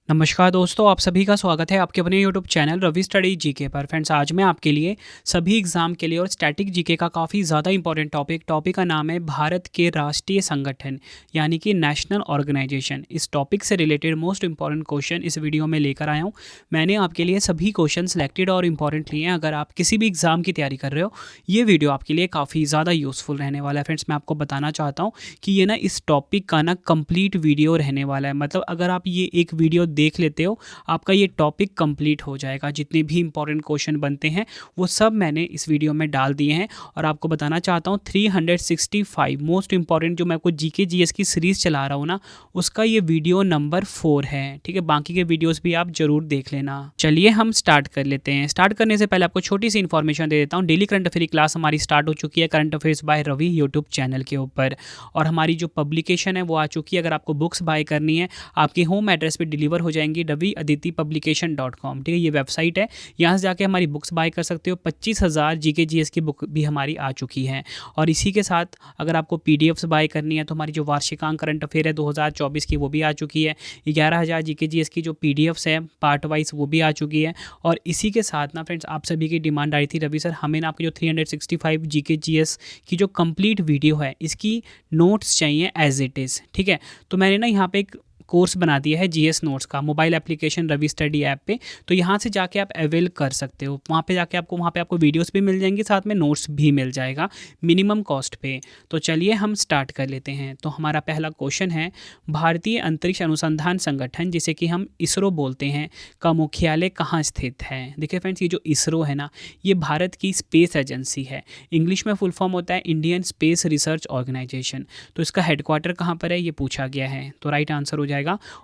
नमस्कार दोस्तों, आप सभी का स्वागत है आपके अपने YouTube channel Ravi study GK पर। फ्रेंड्स, आज मैं आपके लिए सभी एग्जाम के लिए और स्टैटिक जीके का काफ़ी ज़्यादा इंपॉर्टेंट टॉपिक का नाम है भारत के राष्ट्रीय संगठन यानी कि नेशनल ऑर्गेनाइजेशन। इस टॉपिक से रिलेटेड मोस्ट इंपॉर्टेंट क्वेश्चन इस वीडियो में लेकर आया हूँ। मैंने आपके लिए सभी क्वेश्चन सेलेक्टेड और इंपॉर्टेंट लिए हैं। अगर आप किसी भी एग्ज़ाम की तैयारी कर रहे हो, ये वीडियो आपके लिए काफ़ी ज़्यादा यूज़फुल रहने वाला है। फ्रेंड्स, मैं आपको बताना चाहता हूँ कि ये ना इस टॉपिक का ना कंप्लीट वीडियो रहने वाला है। मतलब अगर आप ये एक वीडियो देख लेते हो, आपका ये टॉपिक कंप्लीट हो जाएगा। जितने भी इंपॉर्टेंट क्वेश्चन बनते हैं वो सब मैंने इस वीडियो में डाल दिए हैं। और आपको बताना चाहता हूँ 365 मोस्ट इंपॉर्टेंट जो मैं आपको जीके जीएस की सीरीज़ चला रहा हूँ ना, उसका ये वीडियो नंबर 4 है। ठीक है, बाकी के वीडियोस भी आप जरूर देख लेना। चलिए हम स्टार्ट कर लेते हैं। स्टार्ट करने से पहले आपको छोटी सी इन्फॉर्मेशन दे देता हूँ। डेली करंट अफेयर क्लास हमारी स्टार्ट हो चुकी है current affairs by Ravi YouTube channel के ऊपर। और हमारी जो पब्लिकेशन है वो आ चुकी है। अगर आपको बुक्स बाय करनी है, आपके होम एड्रेस पे डिलीवर हो जाएंगी raviaditipublication.com। ठीक है, ये वेबसाइट है, यहाँ से जाके हमारी बुक्स बाय कर सकते हो। 25,000 जीके जीएस की बुक भी हमारी आ चुकी है। और इसी के साथ अगर आपको पीडीएफ्स बाय करनी है तो हमारी जो वार्षिकांक करंट अफेयर है 2024 की वो भी आ चुकी है। 11,000 जीके जीएस की जो पीडीएफ्स है पार्ट वाइज वो भी आ चुकी है। और इसी के साथ ना फ्रेंड्स, आप सभी की डिमांड आई थी, रवि सर हमें ना आपकी जो 365 जीके जीएस की जो कंप्लीट वीडियो है इसकी नोट्स चाहिए एज इट इज़। ठीक है, तो मैंने ना यहाँ पे एक कोर्स बना दिया है जीएस नोट्स का, mobile application Ravi study app पे। तो यहाँ से जाके आप अवेल कर सकते हो। वहाँ पे जाके आपको वीडियोस भी मिल जाएंगी, साथ में नोट्स भी मिल जाएगा मिनिमम कॉस्ट पे। तो चलिए हम स्टार्ट कर लेते हैं। तो हमारा पहला क्वेश्चन है, भारतीय अंतरिक्ष अनुसंधान संगठन जिसे कि हम इसरो बोलते हैं का मुख्यालय कहाँ स्थित है। देखिए फ्रेंड्स, ये जो इसरो है ना, ये भारत की स्पेस एजेंसी है। इंग्लिश में फुल फॉर्म होता है इंडियन स्पेस रिसर्च ऑर्गेनाइजेशन। तो इसका हेडक्वार्टर कहाँ पर है ये पूछा गया है। तो राइट आंसर हो जाएगा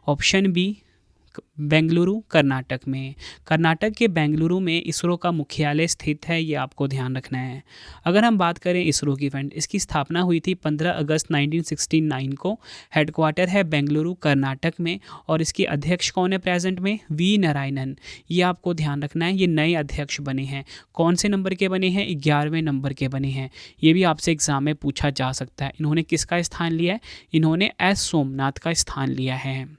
ऑप्शन बी, बेंगलुरु कर्नाटक में। कर्नाटक के बेंगलुरु में इसरो का मुख्यालय स्थित है, ये आपको ध्यान रखना है। अगर हम बात करें इसरो की फ्रेंड, इसकी स्थापना हुई थी 15 अगस्त 1969 को। हेडक्वार्टर है बेंगलुरु कर्नाटक में। और इसके अध्यक्ष कौन है प्रेजेंट में? वी नारायणन। ये आपको ध्यान रखना है। ये नए अध्यक्ष बने हैं। कौन से नंबर के बने हैं? 11वें नंबर के बने हैं। ये भी आपसे एग्जाम में पूछा जा सकता है। इन्होंने किसका स्थान लिया है? इन्होंने एस सोमनाथ का स्थान लिया है।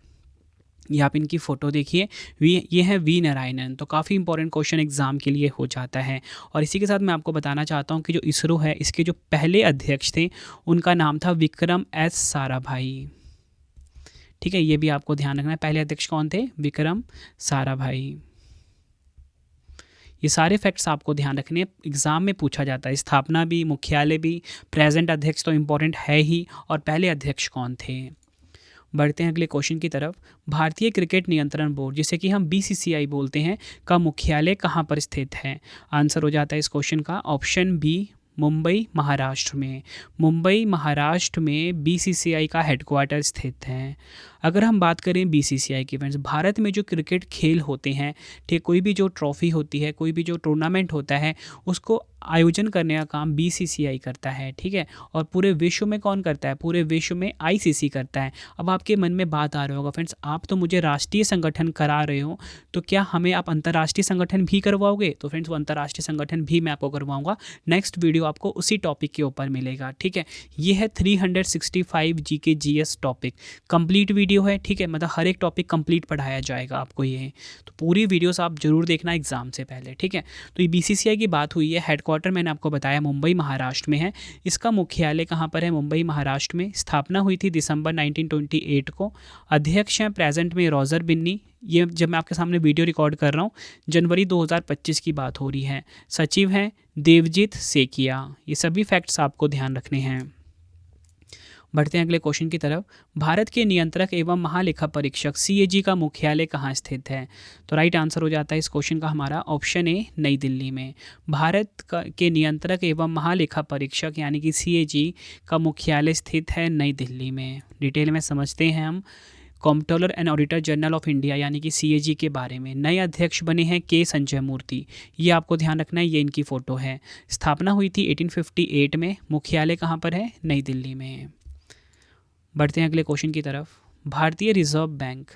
ये आप इनकी फ़ोटो देखिए, ये है वी नारायणन। तो काफ़ी इंपॉर्टेंट क्वेश्चन एग्जाम के लिए हो जाता है। और इसी के साथ मैं आपको बताना चाहता हूँ कि जो इसरो है इसके जो पहले अध्यक्ष थे उनका नाम था विक्रम एस साराभाई। ठीक है, ये भी आपको ध्यान रखना है। पहले अध्यक्ष कौन थे? विक्रम साराभाई। ये सारे फैक्ट्स आपको ध्यान रखने, एग्जाम में पूछा जाता है। स्थापना भी, मुख्यालय भी, प्रेजेंट अध्यक्ष तो इंपॉर्टेंट है ही, और पहले अध्यक्ष कौन थे। बढ़ते हैं अगले क्वेश्चन की तरफ। भारतीय क्रिकेट नियंत्रण बोर्ड जिसे कि हम बीसीसीआई बोलते हैं का मुख्यालय कहाँ पर स्थित है। आंसर हो जाता है इस क्वेश्चन का ऑप्शन बी, मुंबई महाराष्ट्र में। मुंबई महाराष्ट्र में बीसीसीआई का हेडक्वार्टर स्थित है। अगर हम बात करें बीसीसीआई की फ्रेंड्स, भारत में जो क्रिकेट खेल होते हैं, ठीक, कोई भी जो ट्रॉफी होती है, कोई भी जो टूर्नामेंट होता है, उसको आयोजन करने का काम बीसीसीआई करता है। ठीक है, और पूरे विश्व में कौन करता है? पूरे विश्व में आईसीसी करता है। अब आपके मन में बात आ रहा होगा फ्रेंड्स, आप तो मुझे राष्ट्रीय संगठन करा रहे हो, तो क्या हमें आप अंतर्राष्ट्रीय संगठन भी करवाओगे? तो फ्रेंड्स, वो अंतर्राष्ट्रीय संगठन भी मैं आपको करवाऊंगा। नेक्स्ट वीडियो आपको उसी टॉपिक के ऊपर मिलेगा। ठीक है, ये है 365 GK GS topic complete video है। ठीक है, मतलब हर एक टॉपिक कंप्लीट पढ़ाया जाएगा आपको ये। तो पूरी वीडियोस आप जरूर देखना एग्जाम से पहले। ठीक है, तो ये बीसीसीआई की बात हुई है। हेडक्वार्टर मैंने आपको बताया मुंबई महाराष्ट्र में है। इसका मुख्यालय कहाँ पर है? मुंबई महाराष्ट्र में। स्थापना हुई थी दिसंबर 1928 को। अध्यक्ष हैं प्रेजेंट में रॉजर बिन्नी। ये जब मैं आपके सामने वीडियो रिकॉर्ड कर रहा हूँ, जनवरी 2025 की बात हो रही है। सचिव हैं देवजीत सेकिया। ये सभी फैक्ट्स आपको ध्यान रखने हैं। बढ़ते हैं अगले क्वेश्चन की तरफ। भारत के नियंत्रक एवं महालेखा परीक्षक सीएजी का मुख्यालय कहाँ स्थित है। तो राइट आंसर हो जाता है इस क्वेश्चन का हमारा ऑप्शन ए, नई दिल्ली में। भारत के नियंत्रक एवं महालेखा परीक्षक यानी कि सीएजी का मुख्यालय स्थित है नई दिल्ली में। डिटेल में समझते हैं हम comptroller and auditor general of India यानी कि सीएजी के बारे में। नए अध्यक्ष बने हैं के संजय मूर्ति। ये आपको ध्यान रखना है, ये इनकी फ़ोटो है। स्थापना हुई थी 1858 में। मुख्यालय कहाँ पर है? नई दिल्ली में। बढ़ते हैं अगले क्वेश्चन की तरफ। भारतीय रिजर्व बैंक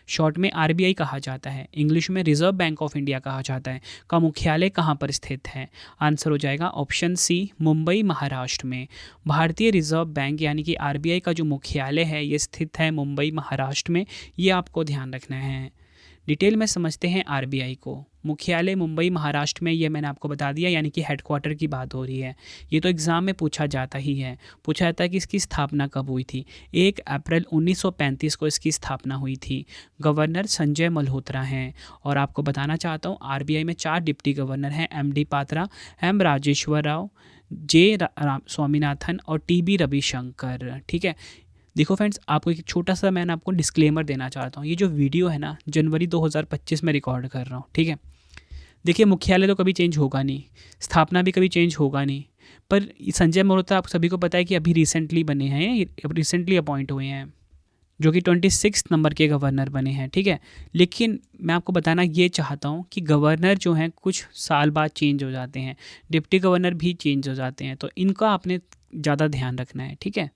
शॉर्ट में आरबीआई कहा जाता है, इंग्लिश में रिजर्व बैंक ऑफ इंडिया कहा जाता है, का मुख्यालय कहाँ पर स्थित है? आंसर हो जाएगा ऑप्शन सी, मुंबई महाराष्ट्र में। भारतीय रिजर्व बैंक यानी कि आरबीआई का जो मुख्यालय है ये स्थित है मुंबई महाराष्ट्र में, ये आपको ध्यान रखना है। डिटेल में समझते हैं आरबीआई को। मुख्यालय मुंबई महाराष्ट्र में, ये मैंने आपको बता दिया, यानी कि हेडक्वार्टर की बात हो रही है। ये तो एग्ज़ाम में पूछा जाता ही है, पूछा जाता है कि इसकी स्थापना कब हुई थी। 1 अप्रैल 1935 को इसकी स्थापना हुई थी। गवर्नर संजय मल्होत्रा हैं। और आपको बताना चाहता हूँ आरबीआई में 4 डिप्टी गवर्नर हैं, एमडी पात्रा, एम राजेश्वर राव, जे स्वामीनाथन और टीबी रविशंकर। ठीक है। देखो फ्रेंड्स, आपको एक छोटा सा मैंने आपको डिस्क्लेमर देना चाहता हूँ। ये जो वीडियो है ना, जनवरी 2025 में रिकॉर्ड कर रहा हूँ। ठीक है। देखिए, मुख्यालय तो कभी चेंज होगा नहीं, स्थापना भी कभी चेंज होगा नहीं, पर संजय मल्होत्रा आप सभी को पता है कि अभी रिसेंटली बने हैं, रिसेंटली अपॉइंट हुए हैं, जो कि 26 नंबर के गवर्नर बने हैं। ठीक है। लेकिन मैं आपको बताना ये चाहता हूँ कि गवर्नर जो हैं कुछ साल बाद चेंज हो जाते हैं, डिप्टी गवर्नर भी चेंज हो जाते हैं, तो इनका आपने ज़्यादा ध्यान रखना है। ठीक है।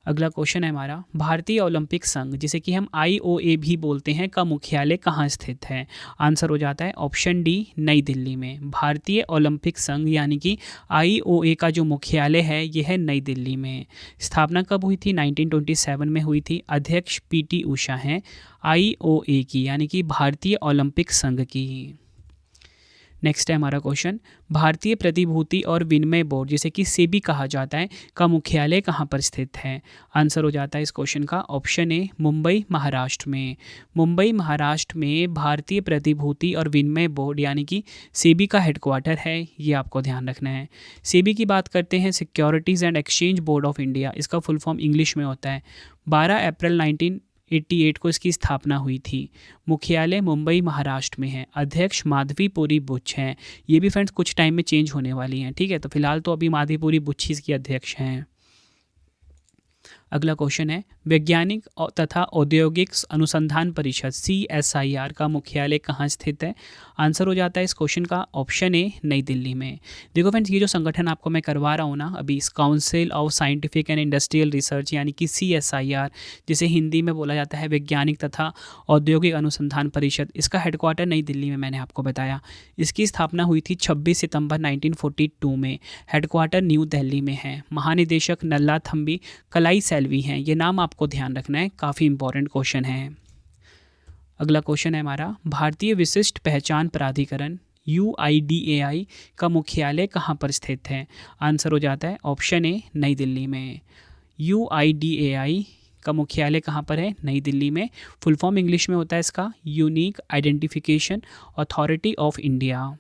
अगला क्वेश्चन है हमारा, भारतीय ओलंपिक संघ जिसे कि हम आईओए भी बोलते हैं, का मुख्यालय कहाँ स्थित है? आंसर हो जाता है ऑप्शन डी, नई दिल्ली में। भारतीय ओलंपिक संघ यानी कि आईओए का जो मुख्यालय है यह है नई दिल्ली में। स्थापना कब हुई थी? 1927 में हुई थी। अध्यक्ष पीटी उषा हैं आईओए की, यानी कि भारतीय ओलंपिक संघ की। नेक्स्ट है हमारा क्वेश्चन, भारतीय प्रतिभूति और विनिमय बोर्ड जिसे कि सेबी कहा जाता है, का मुख्यालय कहाँ पर स्थित है? आंसर हो जाता है इस क्वेश्चन का ऑप्शन ए, मुंबई महाराष्ट्र में। मुंबई महाराष्ट्र में भारतीय प्रतिभूति और विनिमय बोर्ड यानी कि सेबी का हेडक्वार्टर है, ये आपको ध्यान रखना है। सेबी की बात करते हैं, securities and exchange board of India, इसका फुल फॉर्म इंग्लिश में होता है। 12 अप्रैल 1988 को इसकी स्थापना हुई थी। मुख्यालय मुंबई महाराष्ट्र में है। अध्यक्ष माधवीपुरी बुच हैं। ये भी फ्रेंड्स कुछ टाइम में चेंज होने वाली हैं। ठीक है। तो फिलहाल तो अभी माधवीपुरी बुच ही इसकी अध्यक्ष हैं। अगला क्वेश्चन है, वैज्ञानिक तथा औद्योगिक अनुसंधान परिषद CSIR का मुख्यालय कहाँ स्थित है? आंसर हो जाता है इस क्वेश्चन का ऑप्शन ए, नई दिल्ली में। देखो फ्रेंड्स, ये जो संगठन आपको मैं करवा रहा हूँ ना अभी, इस council of scientific and industrial research यानी कि CSIR, जिसे हिंदी में बोला जाता है वैज्ञानिक तथा औद्योगिक अनुसंधान परिषद, इसका हेडक्वार्टर नई दिल्ली में, मैंने आपको बताया। इसकी स्थापना हुई थी 26 सितंबर 1942 में। हेडक्वार्टर न्यू दिल्ली में है। महानिदेशक नल्ला थम्बी कलाई सेल्वी हैं। ये नाम आपको ध्यान रखना है, काफ़ी इंपॉर्टेंट क्वेश्चन है। अगला क्वेश्चन है हमारा, भारतीय विशिष्ट पहचान प्राधिकरण UIDAI का मुख्यालय कहाँ पर स्थित है? आंसर हो जाता है ऑप्शन ए, नई दिल्ली में। UIDAI का मुख्यालय कहाँ पर है? नई दिल्ली में। फुल फॉर्म इंग्लिश में होता है इसका unique identification authority of India.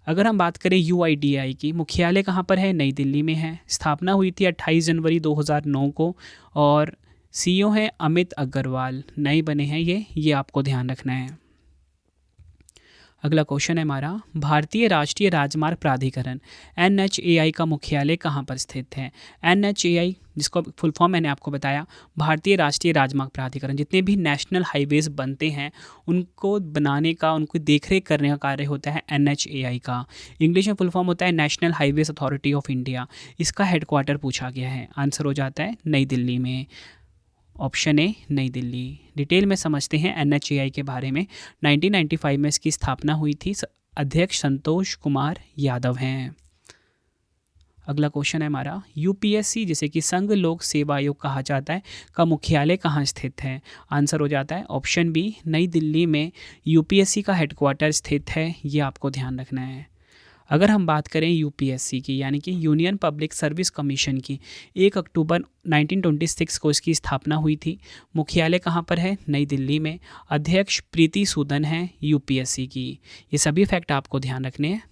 अगर हम बात करें UIDAI की, मुख्यालय कहाँ पर है? नई दिल्ली में है। स्थापना हुई थी 28 जनवरी 2009 को और CEO हैं अमित अग्रवाल, नए बने हैं ये आपको ध्यान रखना है। अगला क्वेश्चन है हमारा, भारतीय राष्ट्रीय राजमार्ग प्राधिकरण NHAI का मुख्यालय कहाँ पर स्थित है? NHAI, जिसको फुल फॉर्म मैंने आपको बताया, भारतीय राष्ट्रीय राजमार्ग प्राधिकरण, जितने भी नेशनल हाईवेज बनते हैं उनको बनाने का, उनको देखरेख करने का कार्य होता है NHAI का। इंग्लिश में फुल फॉर्म होता है national highways authority of India. इसका हेडक्वार्टर पूछा गया है। आंसर हो जाता है नई दिल्ली में। ऑप्शन ए, नई दिल्ली। डिटेल में समझते हैं NHAI के बारे में। 1995 में इसकी स्थापना हुई थी। अध्यक्ष संतोष कुमार यादव हैं। अगला क्वेश्चन है हमारा, UPSC जिसे कि संघ लोक सेवा आयोग कहा जाता है, का मुख्यालय कहाँ स्थित है? आंसर हो जाता है ऑप्शन बी, नई दिल्ली में UPSC का हेडक्वार्टर स्थित है, ये आपको ध्यान रखना है। अगर हम बात करें UPSC की यानी कि यूनियन पब्लिक सर्विस कमीशन की, 1 अक्टूबर 1926 को इसकी स्थापना हुई थी। मुख्यालय कहाँ पर है? नई दिल्ली में। अध्यक्ष प्रीति सूदन हैं UPSC की। ये सभी फैक्ट आपको ध्यान रखने हैं।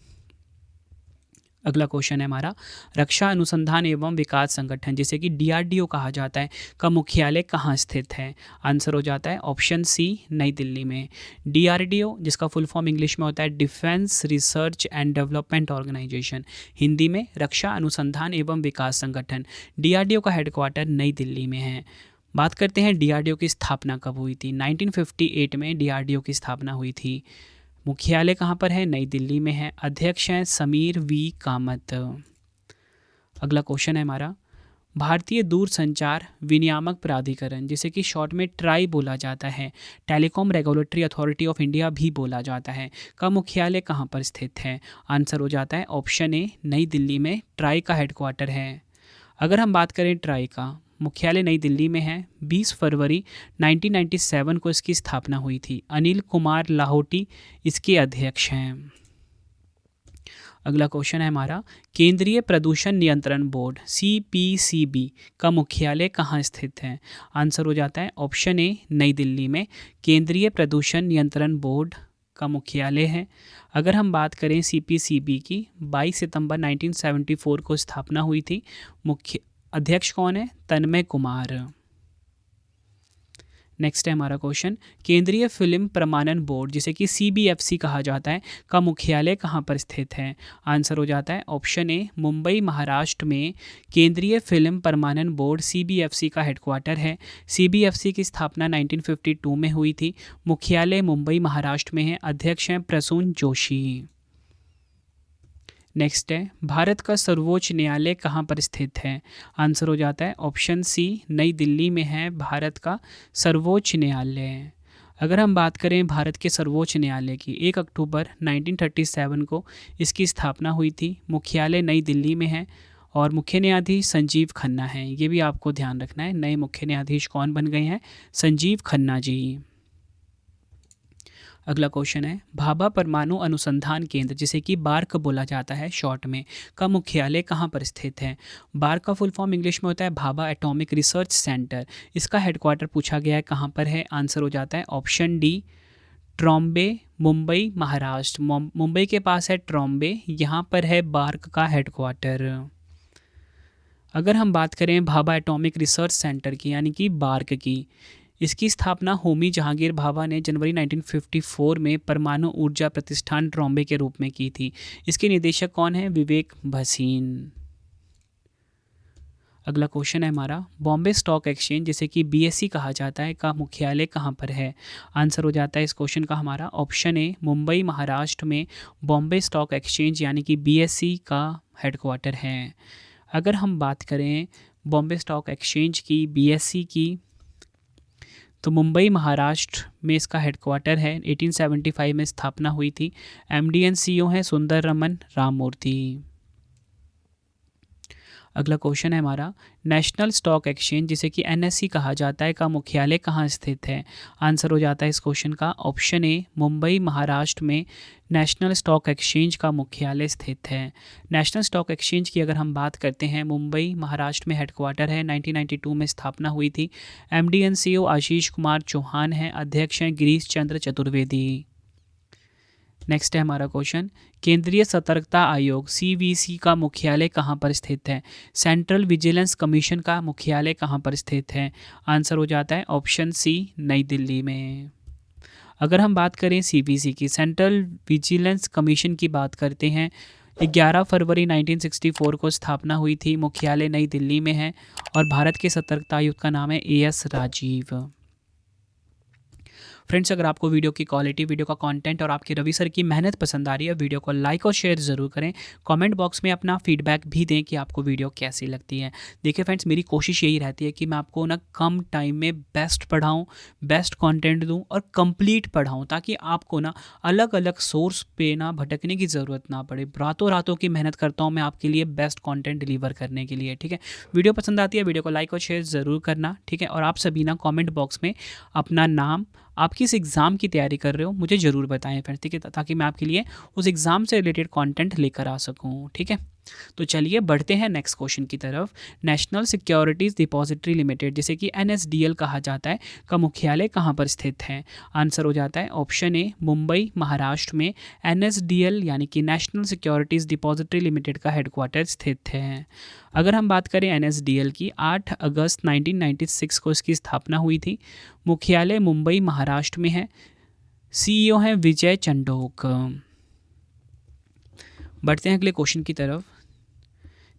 अगला क्वेश्चन है हमारा, रक्षा अनुसंधान एवं विकास संगठन जिसे कि DRDO कहा जाता है, का मुख्यालय कहाँ स्थित है? आंसर हो जाता है ऑप्शन सी, नई दिल्ली में। DRDO, जिसका फुल फॉर्म इंग्लिश में होता है defence research and development organisation, Hindi में रक्षा अनुसंधान एवं विकास संगठन। DRDO का हेडक्वार्टर नई दिल्ली में है। बात करते हैं DRDO की स्थापना कब हुई थी। 1958 में DRDO की स्थापना हुई थी। मुख्यालय कहाँ पर है? नई दिल्ली में है। अध्यक्ष हैं समीर V कामत। अगला क्वेश्चन है हमारा, भारतीय दूरसंचार विनियामक प्राधिकरण, जिसे कि शॉर्ट में ट्राई बोला जाता है, telecom regulatory authority of India भी बोला जाता है, का मुख्यालय कहाँ पर स्थित है? आंसर हो जाता है ऑप्शन ए, नई दिल्ली में ट्राई का हेडक्वार्टर है। अगर हम बात करें ट्राई का मुख्यालय नई दिल्ली में है। 20 फरवरी 1997 को इसकी स्थापना हुई थी। अनिल कुमार लाहौटी इसके अध्यक्ष हैं। अगला क्वेश्चन है हमारा, केंद्रीय प्रदूषण नियंत्रण बोर्ड CPCB का मुख्यालय कहाँ स्थित है? आंसर हो जाता है ऑप्शन ए, नई दिल्ली में केंद्रीय प्रदूषण नियंत्रण बोर्ड का मुख्यालय है। अगर हम बात करें CPCB की, 22 सितंबर 1974 को स्थापना हुई थी। मुख्य अध्यक्ष कौन है? तन्मय कुमार। नेक्स्ट है हमारा क्वेश्चन, केंद्रीय फिल्म प्रमाणन बोर्ड, जिसे कि CBFC कहा जाता है, का मुख्यालय कहाँ पर स्थित है? आंसर हो जाता है ऑप्शन ए, मुंबई महाराष्ट्र में केंद्रीय फिल्म प्रमाणन बोर्ड CBFC का हेडक्वार्टर है। CBFC की स्थापना 1952 में हुई थी। मुख्यालय मुंबई महाराष्ट्र में है। अध्यक्ष हैं प्रसून जोशी। नेक्स्ट है, भारत का सर्वोच्च न्यायालय कहाँ पर स्थित है? आंसर हो जाता है ऑप्शन सी, नई दिल्ली में है भारत का सर्वोच्च न्यायालय। अगर हम बात करें भारत के सर्वोच्च न्यायालय की, 1 अक्टूबर 1937 को इसकी स्थापना हुई थी। मुख्यालय नई दिल्ली में है और मुख्य न्यायाधीश संजीव खन्ना हैं। ये भी आपको ध्यान रखना है, नए मुख्य न्यायाधीश कौन बन गए हैं? संजीव खन्ना जी। अगला क्वेश्चन है, भाभा परमाणु अनुसंधान केंद्र, जिसे कि बार्क बोला जाता है शॉर्ट में, का मुख्यालय कहाँ पर स्थित है? बार्क का फुल फॉर्म इंग्लिश में होता है भाभा एटॉमिक रिसर्च सेंटर। इसका हेडक्वार्टर पूछा गया है कहाँ पर है? आंसर हो जाता है ऑप्शन डी, ट्रॉम्बे, मुंबई महाराष्ट्र। मुंबई के पास है ट्रॉम्बे, यहाँ पर है बार्क का हेडक्वार्टर। अगर हम बात करें भाभा एटॉमिक रिसर्च सेंटर की, यानी कि बार्क की, इसकी स्थापना होमी जहांगीर भाभा ने जनवरी 1954 में परमाणु ऊर्जा प्रतिष्ठान ट्रॉम्बे के रूप में की थी। इसके निदेशक कौन है? विवेक भसीन। अगला क्वेश्चन है हमारा, बॉम्बे स्टॉक एक्सचेंज, जिसे कि BSE कहा जाता है, का मुख्यालय कहाँ पर है? आंसर हो जाता है इस क्वेश्चन का हमारा ऑप्शन ए, मुंबई महाराष्ट्र में बॉम्बे स्टॉक एक्सचेंज यानी कि BSE का हेडक्वार्टर है। अगर हम बात करें बॉम्बे स्टॉक एक्सचेंज की, BSE की, तो मुंबई महाराष्ट्र में इसका हेडक्वार्टर है। 1875 में स्थापना हुई थी। MD and CEO हैं सुंदर रमन राममूर्ति। अगला क्वेश्चन है हमारा, नेशनल स्टॉक एक्सचेंज, जिसे कि NSE कहा जाता है, का मुख्यालय कहाँ स्थित है? आंसर हो जाता है इस क्वेश्चन का ऑप्शन ए, मुंबई महाराष्ट्र में नेशनल स्टॉक एक्सचेंज का मुख्यालय स्थित है। नेशनल स्टॉक एक्सचेंज की अगर हम बात करते हैं, मुंबई महाराष्ट्र में हेडक्वार्टर है। 1992 में स्थापना हुई थी। MD and CEO Ashish Kumar Chauhan हैं। अध्यक्ष हैं गिरीश चंद्र चतुर्वेदी। नेक्स्ट है हमारा क्वेश्चन, केंद्रीय सतर्कता आयोग CVC का मुख्यालय कहाँ पर स्थित है? सेंट्रल विजिलेंस कमीशन का मुख्यालय कहाँ पर स्थित है? आंसर हो जाता है ऑप्शन सी, नई दिल्ली में। अगर हम बात करें CVC की, सेंट्रल विजिलेंस कमीशन की बात करते हैं, 11 फरवरी 1964 को स्थापना हुई थी। मुख्यालय नई दिल्ली में है और भारत के सतर्कता आयुक्त का नाम है AS राजीव। फ्रेंड्स, अगर आपको वीडियो की क्वालिटी, वीडियो का कंटेंट और आपके रवि सर की मेहनत पसंद आ रही है, वीडियो को लाइक और शेयर ज़रूर करें। कमेंट बॉक्स में अपना फीडबैक भी दें कि आपको वीडियो कैसी लगती है। देखिए फ्रेंड्स, मेरी कोशिश यही रहती है कि मैं आपको ना कम टाइम में बेस्ट पढ़ाऊँ, बेस्ट कंटेंट दूँ और कंप्लीट पढ़ाऊँ, ताकि आपको ना अलग अलग सोर्स पे ना भटकने की ज़रूरत ना पड़े। रातों रातों की मेहनत करता हूँ मैं आपके लिए बेस्ट कंटेंट डिलीवर करने के लिए। ठीक है, वीडियो पसंद आती है, वीडियो को लाइक और शेयर ज़रूर करना। ठीक है, और आप सभी ना कॉमेंट बॉक्स में अपना नाम, आप किस एग्ज़ाम की तैयारी कर रहे हो, मुझे ज़रूर बताएं फ्रेंड्स। ठीक है, ताकि मैं आपके लिए उस एग्ज़ाम से रिलेटेड कंटेंट लेकर आ सकूं। ठीक है, तो चलिए बढ़ते हैं नेक्स्ट क्वेश्चन की तरफ। नेशनल सिक्योरिटीज़ डिपॉजिटरी लिमिटेड, जिसे कि NSDL कहा जाता है, का मुख्यालय कहाँ पर स्थित है? आंसर हो जाता है ऑप्शन ए, मुंबई महाराष्ट्र में NSDL यानी कि नेशनल सिक्योरिटीज़ डिपॉजिटरी लिमिटेड का हेडक्वार्टर स्थित है। अगर हम बात करें NSDL की, 8 अगस्त 1996 को इसकी स्थापना हुई थी। मुख्यालय मुंबई महाराष्ट्र में है। CEO हैं विजय चंडोक। बढ़ते हैं अगले क्वेश्चन की तरफ।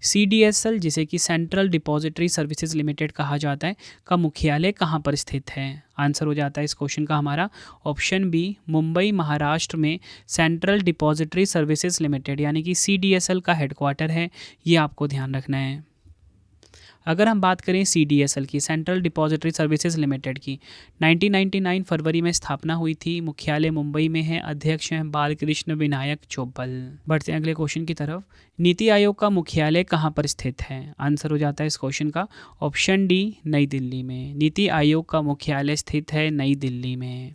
CDSL, जिसे कि सेंट्रल डिपॉजिटरी सर्विसेज लिमिटेड कहा जाता है, का मुख्यालय कहाँ पर स्थित है? आंसर हो जाता है इस क्वेश्चन का हमारा ऑप्शन बी, मुंबई महाराष्ट्र में सेंट्रल डिपॉजिटरी सर्विसेज लिमिटेड यानी कि CDSL का हेडक्वार्टर है। ये आपको ध्यान रखना है। अगर हम बात करें CDSL की, सेंट्रल डिपॉजिटरी सर्विसेज लिमिटेड की, 1999 फरवरी में स्थापना हुई थी, मुख्यालय मुंबई में है, अध्यक्ष हैं बालकृष्ण विनायक चोपल। बढ़ते हैं अगले क्वेश्चन की तरफ। नीति आयोग का मुख्यालय कहाँ पर स्थित है? आंसर हो जाता है इस क्वेश्चन का ऑप्शन डी, नई दिल्ली में। नीति आयोग का मुख्यालय स्थित है नई दिल्ली में।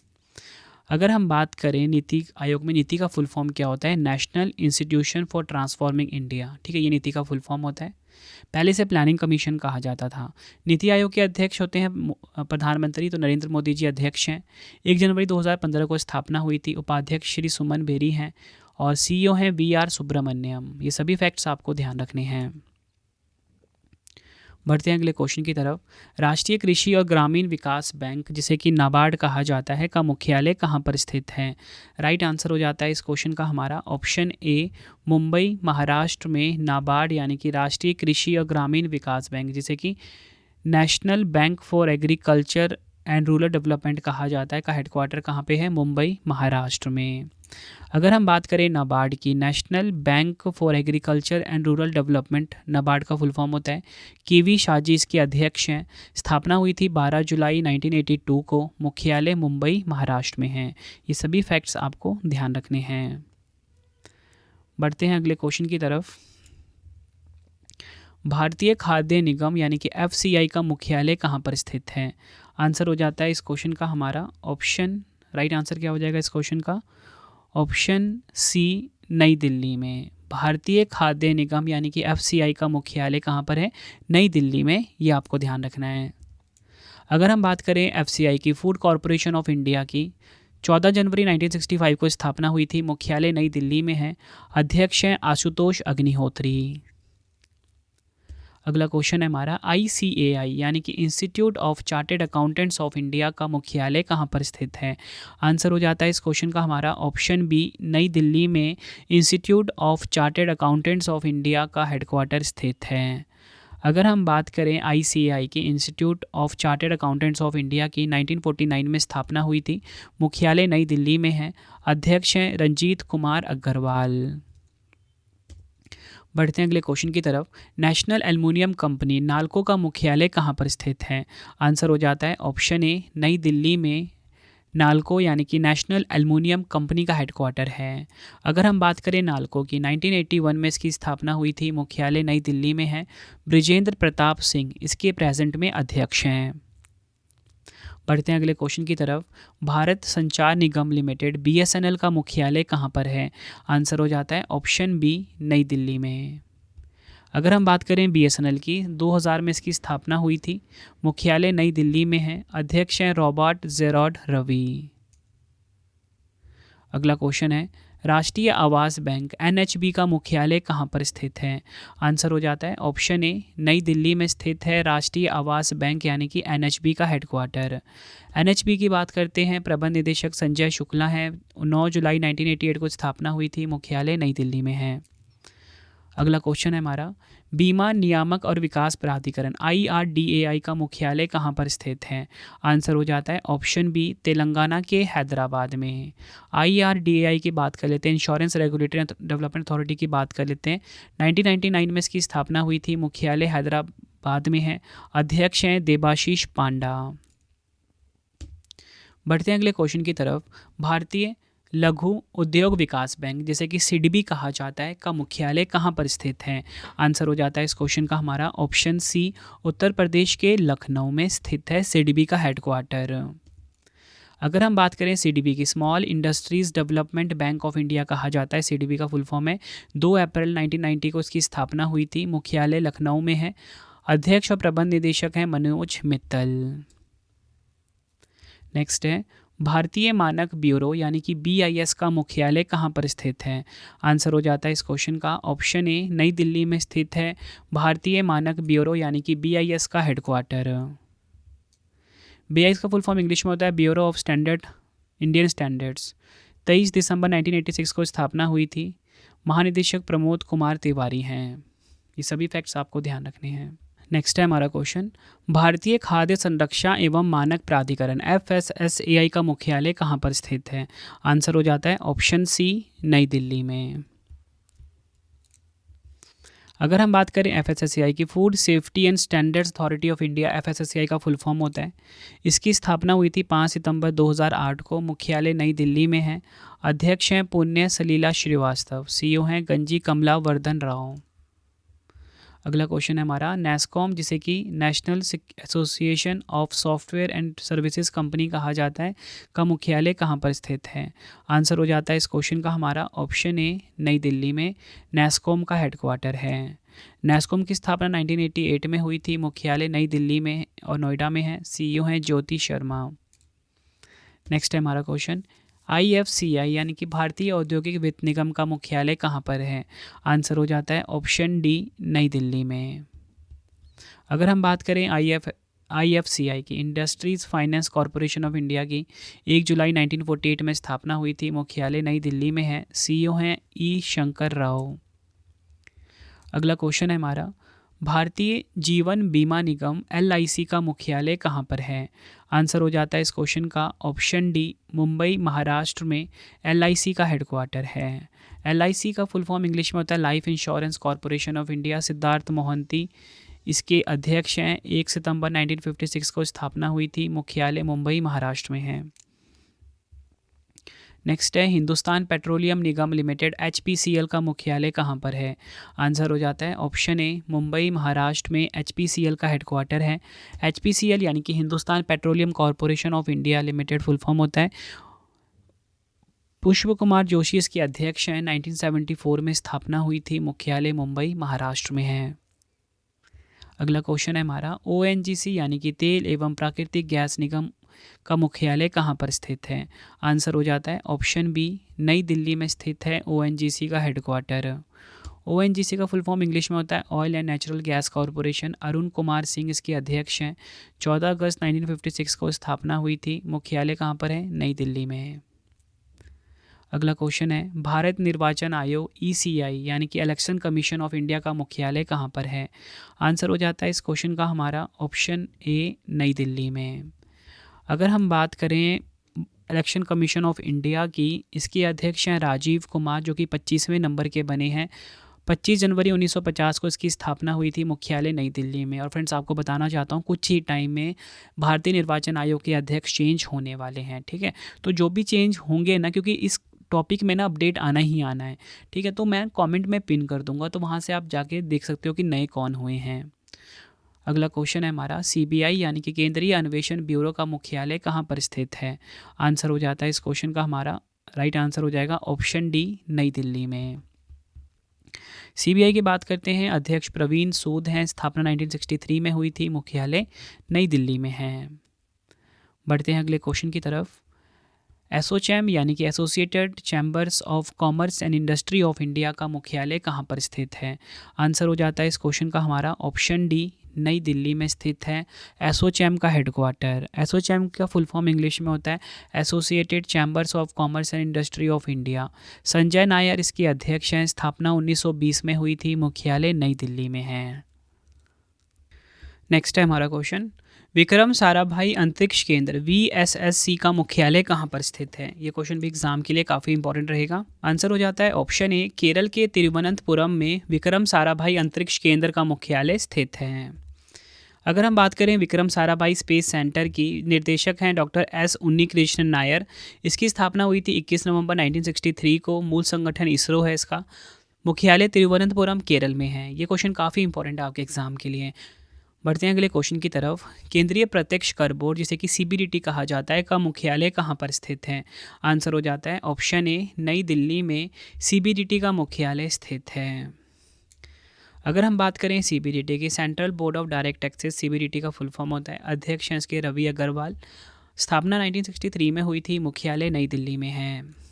अगर हम बात करें नीति आयोग में, नीति का फुल फॉर्म क्या होता है? National institution for transforming India, ठीक है, ये नीति का फुल फॉर्म होता है। पहले से प्लानिंग कमीशन कहा जाता था। नीति आयोग के अध्यक्ष होते हैं प्रधानमंत्री, तो नरेंद्र मोदी जी अध्यक्ष हैं। 1 जनवरी 2015 को स्थापना हुई थी। उपाध्यक्ष श्री सुमन बेरी हैं और CEO हैं VR सुब्रमण्यम। ये सभी फैक्ट्स आपको ध्यान रखने हैं। बढ़ते हैं अगले क्वेश्चन की तरफ। राष्ट्रीय कृषि और ग्रामीण विकास बैंक, जिसे कि नाबार्ड कहा जाता है, का मुख्यालय कहाँ पर स्थित है? राइट आंसर हो जाता है इस क्वेश्चन का हमारा ऑप्शन ए, मुंबई महाराष्ट्र में नाबार्ड यानी कि राष्ट्रीय कृषि और ग्रामीण विकास बैंक, जिसे कि national bank for agriculture and rural development कहा जाता है, का हेडक्वार्टर कहाँ पे है? मुंबई महाराष्ट्र में। अगर हम बात करें नाबार्ड की, national bank for agriculture and rural development, NABARD का फुल फॉर्म होता है। KV शाह जी इसके अध्यक्ष हैं। स्थापना हुई थी 12 जुलाई 1982 को। मुख्यालय मुंबई महाराष्ट्र में है। ये सभी फैक्ट्स आपको ध्यान रखने हैं। बढ़ते हैं अगले क्वेश्चन की तरफ। भारतीय खाद्य निगम यानी कि FCI का मुख्यालय कहाँ पर स्थित है? आंसर हो जाता है इस क्वेश्चन का हमारा ऑप्शन, राइट आंसर क्या हो जाएगा इस क्वेश्चन का? ऑप्शन सी, नई दिल्ली में। भारतीय खाद्य निगम यानी कि FCI का मुख्यालय कहाँ पर है? नई दिल्ली में। ये आपको ध्यान रखना है। अगर हम बात करें FCI की, फूड कॉरपोरेशन ऑफ इंडिया की, 14 जनवरी 1965 को स्थापना हुई थी। मुख्यालय नई दिल्ली में है। अध्यक्ष हैं आशुतोष अग्निहोत्री। अगला क्वेश्चन है हमारा, ICAI यानी कि institute of chartered accountants of India का मुख्यालय कहाँ पर स्थित है? आंसर हो जाता है इस क्वेश्चन का हमारा ऑप्शन बी, नई दिल्ली में institute of chartered accountants of India का हेडक्वार्टर स्थित है। अगर हम बात करें ICAI की, institute of chartered accountants of India की, 1949 में स्थापना हुई थी। मुख्यालय नई दिल्ली में है। अध्यक्ष हैं रंजीत कुमार अग्रवाल। बढ़ते हैं अगले क्वेश्चन की तरफ। नेशनल एल्युमिनियम कंपनी नाल्को का मुख्यालय कहाँ पर स्थित है? आंसर हो जाता है ऑप्शन ए, नई दिल्ली में। नाल्को यानी कि नेशनल एल्युमिनियम कंपनी का हेडक्वार्टर है। अगर हम बात करें नाल्को की, 1981 में इसकी स्थापना हुई थी। मुख्यालय नई दिल्ली में है। बृजेंद्र प्रताप सिंह इसके प्रेजेंट में अध्यक्ष हैं। बढ़ते हैं अगले क्वेश्चन की तरफ। भारत संचार निगम लिमिटेड BSNL का मुख्यालय कहाँ पर है? आंसर हो जाता है ऑप्शन बी, नई दिल्ली में। अगर हम बात करें BSNL की, 2000 में इसकी स्थापना हुई थी। मुख्यालय नई दिल्ली में है। अध्यक्ष हैं रॉबर्ट जेरॉड रवि। अगला क्वेश्चन है, राष्ट्रीय आवास बैंक NHB का मुख्यालय कहाँ पर स्थित है? आंसर हो जाता है ऑप्शन ए, नई दिल्ली में स्थित है राष्ट्रीय आवास बैंक यानी कि NHB का हेडक्वार्टर। NHB की बात करते हैं, प्रबंध निदेशक संजय शुक्ला हैं। 9 जुलाई 1988 को स्थापना हुई थी। मुख्यालय नई दिल्ली में है। अगला क्वेश्चन है हमारा, बीमा नियामक और विकास प्राधिकरण IRDAI का मुख्यालय कहाँ पर स्थित है? आंसर हो जाता है ऑप्शन बी, तेलंगाना के हैदराबाद में। IRDAI की बात कर लेते हैं, इंश्योरेंस रेगुलेटरी डेवलपमेंट अथॉरिटी की बात कर लेते हैं। 1999 में इसकी स्थापना हुई थी। मुख्यालय हैदराबाद में है। अध्यक्ष हैं देबाशीष पांडा। बढ़ते हैं अगले क्वेश्चन की तरफ। भारतीय लघु उद्योग विकास बैंक, जिसे कि SIDBI कहा जाता है, का मुख्यालय कहाँ पर स्थित है? आंसर हो जाता है इस क्वेश्चन का हमारा ऑप्शन सी, उत्तर प्रदेश के लखनऊ में स्थित है SIDBI का हेडक्वार्टर। अगर हम बात करें SIDBI की, small industries development bank of India कहा जाता है। SIDBI का फुल फॉर्म है। 2 अप्रैल 1990 को इसकी स्थापना हुई थी। मुख्यालय लखनऊ में है। अध्यक्ष और प्रबंध निदेशक हैं मनोज मित्तल। नेक्स्ट है, भारतीय मानक ब्यूरो यानी कि BIS का मुख्यालय कहाँ पर स्थित है? आंसर हो जाता है इस क्वेश्चन का ऑप्शन ए, नई दिल्ली में स्थित है भारतीय मानक ब्यूरो यानी कि BIS का हेडक्वार्टर। BIS का फुल फॉर्म इंग्लिश में होता है bureau of standard Indian standards. 23 दिसंबर 1986 को स्थापना हुई थी। महानिदेशक प्रमोद कुमार तिवारी हैं। ये सभी फैक्ट्स आपको ध्यान रखने हैं। नेक्स्ट है हमारा क्वेश्चन, भारतीय खाद्य संरक्षा एवं मानक प्राधिकरण FSSAI का मुख्यालय कहाँ पर स्थित है? आंसर हो जाता है ऑप्शन सी, नई दिल्ली में। अगर हम बात करें एफएसएसएआई की, food safety and standards authority of India, FSSAI का फुल फॉर्म होता है। इसकी स्थापना हुई थी 5 सितंबर 2008 को। मुख्यालय नई दिल्ली में है। अध्यक्ष हैं पुण्य सलीला श्रीवास्तव। सीईओ हैं गंजी कमला वर्धन राव। अगला क्वेश्चन है हमारा, नेस्कॉम जिसे कि national association of software and services company कहा जाता है, का मुख्यालय कहाँ पर स्थित है? आंसर हो जाता है इस क्वेश्चन का हमारा ऑप्शन ए, नई दिल्ली में नेस्कॉम का हेडक्वार्टर है। नेस्कॉम की स्थापना 1988 में हुई थी। मुख्यालय नई दिल्ली में और नोएडा में है। सीईओ हैं ज्योति शर्मा। नेक्स्ट है हमारा क्वेश्चन, IFCI यानी कि भारतीय औद्योगिक वित्त निगम का मुख्यालय कहाँ पर है? आंसर हो जाता है ऑप्शन डी, नई दिल्ली में। अगर हम बात करें IFCI की, industries finance corporation of India की 1 जुलाई 1948 में स्थापना हुई थी। मुख्यालय नई दिल्ली में है। सीईओ हैं ई शंकर राव। अगला क्वेश्चन है हमारा, भारतीय जीवन बीमा निगम LIC का मुख्यालय कहाँ पर है? आंसर हो जाता है इस क्वेश्चन का ऑप्शन डी, मुंबई महाराष्ट्र में LIC का हेडक्वार्टर है। LIC का फुल फॉर्म इंग्लिश में होता है life insurance corporation of India. Siddharth Mohanty इसके अध्यक्ष हैं। 1 सितंबर 1956 को स्थापना हुई थी। मुख्यालय मुंबई महाराष्ट्र में है। नेक्स्ट है, हिंदुस्तान पेट्रोलियम निगम लिमिटेड HPCL का मुख्यालय कहाँ पर है? आंसर हो जाता है ऑप्शन ए, मुंबई महाराष्ट्र में HPCL का हेडक्वार्टर है। HPCL यानी कि Hindustan petroleum corporation of India limited full form होता है। पुष्प कुमार जोशी इसके अध्यक्ष हैं। 1974 में स्थापना हुई थी। मुख्यालय मुंबई महाराष्ट्र में है। अगला क्वेश्चन है हमारा, ONGC यानी कि तेल एवं प्राकृतिक गैस निगम का मुख्यालय कहाँ पर स्थित है? आंसर हो जाता है ऑप्शन बी, नई दिल्ली में स्थित है ONGC का हेडक्वार्टर। ONGC का फुल फॉर्म इंग्लिश में होता है oil and natural gas corporation. Arun Kumar Singh इसके अध्यक्ष हैं। 14 अगस्त 1956 को स्थापना हुई थी। मुख्यालय कहाँ पर है? नई दिल्ली में है। अगला क्वेश्चन है, भारत निर्वाचन आयोग ECI यानी कि इलेक्शन कमीशन ऑफ इंडिया का मुख्यालय कहाँ पर है? आंसर हो जाता है इस क्वेश्चन का हमारा ऑप्शन ए, नई दिल्ली में। अगर हम बात करें इलेक्शन कमीशन ऑफ इंडिया की, इसके अध्यक्ष हैं राजीव कुमार, जो कि 25वें नंबर के बने हैं। 25 जनवरी 1950 को इसकी स्थापना हुई थी। मुख्यालय नई दिल्ली में। और फ्रेंड्स, आपको बताना चाहता हूँ कुछ ही टाइम में भारतीय निर्वाचन आयोग के अध्यक्ष चेंज होने वाले हैं। ठीक है, तो जो भी चेंज होंगे ना, क्योंकि इस टॉपिक में ना अपडेट आना ही आना है। ठीक है, तो मैं कमेंट में पिन कर दूंगा, तो वहाँ से आप जाके देख सकते हो कि नए कौन हुए हैं। अगला क्वेश्चन है हमारा, CBI यानी कि केंद्रीय अन्वेषण ब्यूरो का मुख्यालय कहाँ पर स्थित है? आंसर हो जाता है इस क्वेश्चन का हमारा राइट आंसर हो जाएगा ऑप्शन डी, नई दिल्ली में। CBI की बात करते हैं, अध्यक्ष प्रवीण सूद हैं। स्थापना 1963 में हुई थी। मुख्यालय नई दिल्ली में है। बढ़ते हैं अगले क्वेश्चन की तरफ। एसोचैम यानी कि associated chambers of commerce and industry of India का मुख्यालय कहाँ पर स्थित है? आंसर हो जाता है इस क्वेश्चन का हमारा ऑप्शन डी, नई दिल्ली में स्थित है एसोचैम का हेडक्वार्टर। एसोचैम का फुल फॉर्म इंग्लिश में होता है associated chambers of commerce and industry of India. Sanjay Nair इसके अध्यक्ष हैं। स्थापना 1920 में हुई थी। मुख्यालय नई दिल्ली में है। नेक्स्ट है हमारा क्वेश्चन, विक्रम साराभाई अंतरिक्ष केंद्र VSSC का मुख्यालय कहाँ पर स्थित है? ये क्वेश्चन भी एग्जाम के लिए काफ़ी इंपॉर्टेंट रहेगा। आंसर हो जाता है ऑप्शन ए, केरल के तिरुवनंतपुरम में विक्रम साराभाई अंतरिक्ष केंद्र का मुख्यालय स्थित है। अगर हम बात करें विक्रम साराभाई स्पेस सेंटर की, निर्देशक हैं डॉक्टर S उन्नीकृष्णन नायर। इसकी स्थापना हुई थी 21 नवंबर 1963 को। मूल संगठन इसरो है इसका। मुख्यालय तिरुवनंतपुरम केरल में है। ये क्वेश्चन काफ़ी इंपॉर्टेंट है आपके एग्जाम के लिए। बढ़ते हैं अगले क्वेश्चन की तरफ। केंद्रीय प्रत्यक्ष कर बोर्ड जिसे कि CBDT कहा जाता है का मुख्यालय कहाँ पर स्थित है? आंसर हो जाता है ऑप्शन ए, नई दिल्ली में CBDT का मुख्यालय स्थित है। अगर हम बात करें CBDT की, central board of direct taxes, CBDT का फुल फॉर्म होता है। अध्यक्ष हैं इसके रवि अग्रवाल। स्थापना 1963 में हुई थी। मुख्यालय नई दिल्ली में है।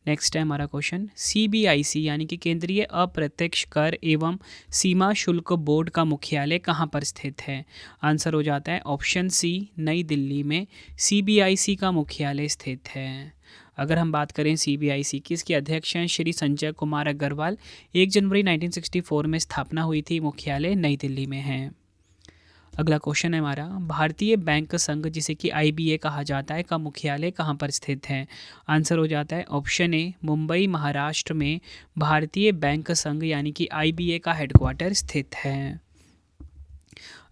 नेक्स्ट है हमारा क्वेश्चन, CBIC यानी कि केंद्रीय अप्रत्यक्ष कर एवं सीमा शुल्क बोर्ड का मुख्यालय कहाँ पर स्थित है? आंसर हो जाता है ऑप्शन सी, नई दिल्ली में CBIC का मुख्यालय स्थित है। अगर हम बात करें CBIC की, इसके अध्यक्ष हैं श्री संजय कुमार अग्रवाल। 1 जनवरी 1964 में स्थापना हुई थी। मुख्यालय नई दिल्ली में है। अगला क्वेश्चन है हमारा, भारतीय बैंक संघ जिसे कि आईबीए कहा जाता है का मुख्यालय कहाँ पर स्थित है? आंसर हो जाता है ऑप्शन ए मुंबई महाराष्ट्र में भारतीय बैंक संघ यानी कि आईबीए का हेडक्वार्टर स्थित है।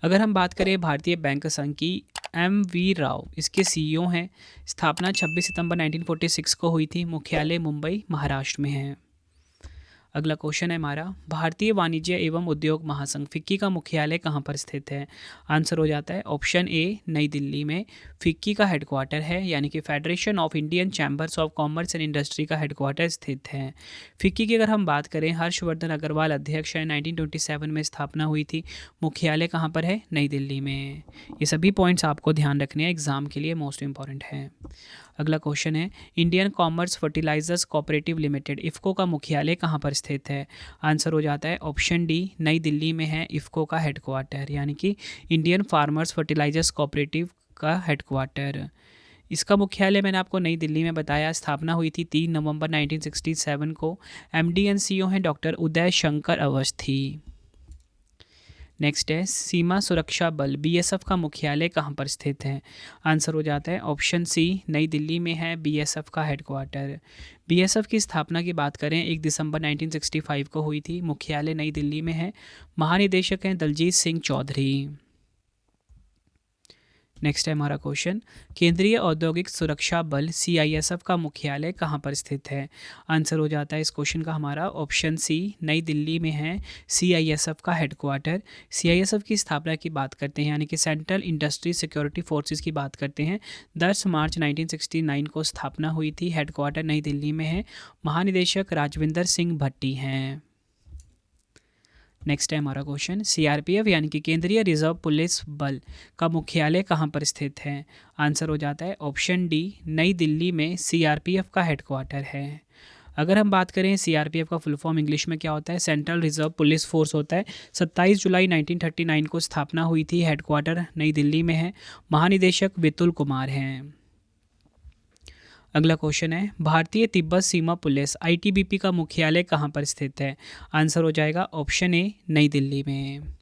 अगर हम बात करें भारतीय बैंक संघ की, एम वी राव इसके सीईओ हैं। स्थापना 26 सितंबर 1946 को हुई थी। मुख्यालय मुंबई महाराष्ट्र में है। अगला क्वेश्चन है हमारा, भारतीय वाणिज्य एवं उद्योग महासंघ फिक्की का मुख्यालय कहाँ पर स्थित है? आंसर हो जाता है ऑप्शन ए नई दिल्ली में फिक्की का हेडक्वार्टर है, यानी कि federation of Indian chambers of commerce and industry का हेडक्वार्टर स्थित है। फिक्की की अगर हम बात करें, हर्षवर्धन अग्रवाल अध्यक्ष है, 1927 में स्थापना हुई थी। मुख्यालय कहाँ पर है? नई दिल्ली में। ये सभी पॉइंट्स आपको ध्यान रखने हैं, एग्जाम के लिए मोस्ट इंपॉर्टेंट है। अगला क्वेश्चन है, Indian commerce fertilisers cooperative limited IFFCO का मुख्यालय कहाँ पर स्थित है? आंसर हो जाता है ऑप्शन डी नई दिल्ली में है इफ़को का हेडक्वार्टर, यानी कि इंडियन फार्मर्स फर्टिलाइजर्स कोऑपरेटिव का हेडक्वार्टर। इसका मुख्यालय मैंने आपको नई दिल्ली में बताया। स्थापना हुई थी 3 नवंबर 1967 को। एमडी एंड सीईओ हैं डॉक्टर उदय शंकर अवस्थी। नेक्स्ट है, सीमा सुरक्षा बल बीएसएफ का मुख्यालय कहाँ पर स्थित है? आंसर हो जाता है ऑप्शन सी नई दिल्ली में है बीएसएफ का हेडक्वार्टर। बीएसएफ की स्थापना की बात करें 1 दिसंबर 1965 को हुई थी। मुख्यालय नई दिल्ली में है। महानिदेशक हैं दलजीत सिंह चौधरी। नेक्स्ट है हमारा क्वेश्चन, केंद्रीय औद्योगिक सुरक्षा बल सीआईएसएफ का मुख्यालय कहाँ पर स्थित है? आंसर हो जाता है इस क्वेश्चन का हमारा ऑप्शन सी नई दिल्ली में है सीआईएसएफ का हेडक्वार्टर। सीआईएसएफ की स्थापना की बात करते हैं, यानी कि सेंट्रल इंडस्ट्री सिक्योरिटी फोर्सेस की बात करते हैं, 10 मार्च 1969 को स्थापना हुई थी। हेडक्वार्टर नई दिल्ली में है। महानिदेशक राजविंदर सिंह भट्टी हैं। नेक्स्ट है हमारा क्वेश्चन, सीआरपीएफ यानी कि केंद्रीय रिजर्व पुलिस बल का मुख्यालय कहाँ पर स्थित है? आंसर हो जाता है ऑप्शन डी नई दिल्ली में सीआरपीएफ का हेडक्वार्टर है। अगर हम बात करें सीआरपीएफ का फुल फॉर्म इंग्लिश में क्या होता है, सेंट्रल रिजर्व पुलिस फोर्स होता है। 27 जुलाई 1939 को स्थापना हुई थी। हेडक्वार्टर नई दिल्ली में है। महानिदेशक विपुल कुमार हैं। अगला क्वेश्चन है, भारतीय तिब्बत सीमा पुलिस आईटीबीपी का मुख्यालय कहाँ पर स्थित है? आंसर हो जाएगा ऑप्शन ए नई दिल्ली में।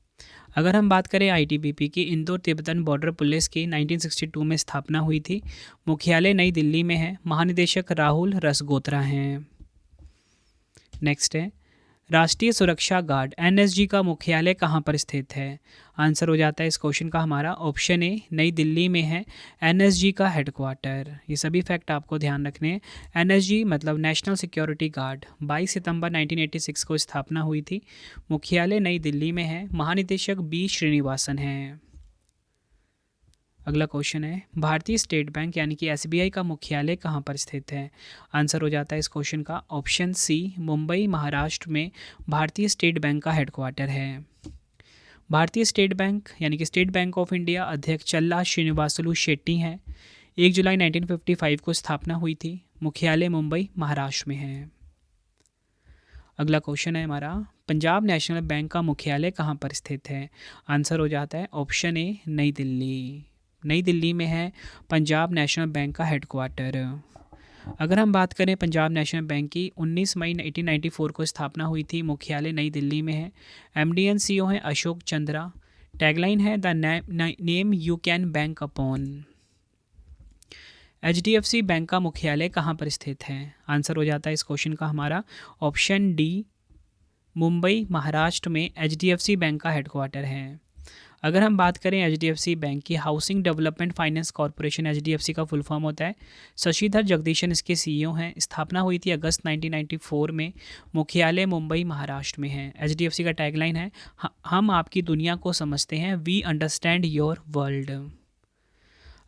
अगर हम बात करें आईटीबीपी की, इंडो तिब्बतन बॉर्डर पुलिस की 1962 में स्थापना हुई थी। मुख्यालय नई दिल्ली में है। महानिदेशक राहुल रसगोत्रा हैं। नेक्स्ट है, राष्ट्रीय सुरक्षा गार्ड एनएसजी का मुख्यालय कहाँ पर स्थित है? आंसर हो जाता है इस क्वेश्चन का हमारा ऑप्शन ए नई दिल्ली में है एनएसजी का हेडक्वार्टर। ये सभी फैक्ट आपको ध्यान रखने हैं। एनएसजी मतलब नेशनल सिक्योरिटी गार्ड, 22 सितंबर 1986 को स्थापना हुई थी। मुख्यालय नई दिल्ली में है। महानिदेशक बी श्रीनिवासन हैं। अगला क्वेश्चन है, भारतीय स्टेट बैंक यानी कि एसबीआई का मुख्यालय कहाँ पर स्थित है? आंसर हो जाता है इस क्वेश्चन का ऑप्शन सी मुंबई महाराष्ट्र में भारतीय स्टेट बैंक का हेडक्वार्टर है। भारतीय स्टेट बैंक यानी कि स्टेट बैंक ऑफ इंडिया अध्यक्ष चल्ला श्रीनिवासलू शेट्टी हैं। 1 जुलाई 1955 को स्थापना हुई थी। मुख्यालय मुंबई महाराष्ट्र में है। अगला क्वेश्चन है हमारा, पंजाब नेशनल बैंक का मुख्यालय कहाँ पर स्थित है? आंसर हो जाता है ऑप्शन ए नई दिल्ली। नई दिल्ली में है पंजाब नेशनल बैंक का हेडक्वार्टर। अगर हम बात करें पंजाब नेशनल बैंक की, 19 मई 1894 को स्थापना हुई थी। मुख्यालय नई दिल्ली में है। एमडी सीईओ हैं अशोक चंद्रा। टैगलाइन है the name you can bank upon. HDFC bank का मुख्यालय कहाँ पर स्थित है? आंसर हो जाता है इस क्वेश्चन का हमारा ऑप्शन डी मुंबई महाराष्ट्र में एचडीएफसी बैंक का हेडक्वार्टर है। अगर हम बात करें एचडीएफसी बैंक की, housing development finance corporation HDFC का फुल फॉर्म होता है। शशिधर जगदीशन इसके सीईओ हैं। स्थापना हुई थी अगस्त 1994 में। मुख्यालय मुंबई महाराष्ट्र में है। एचडीएफसी का टैगलाइन है हम आपकी दुनिया को समझते हैं, वी अंडरस्टैंड योर वर्ल्ड।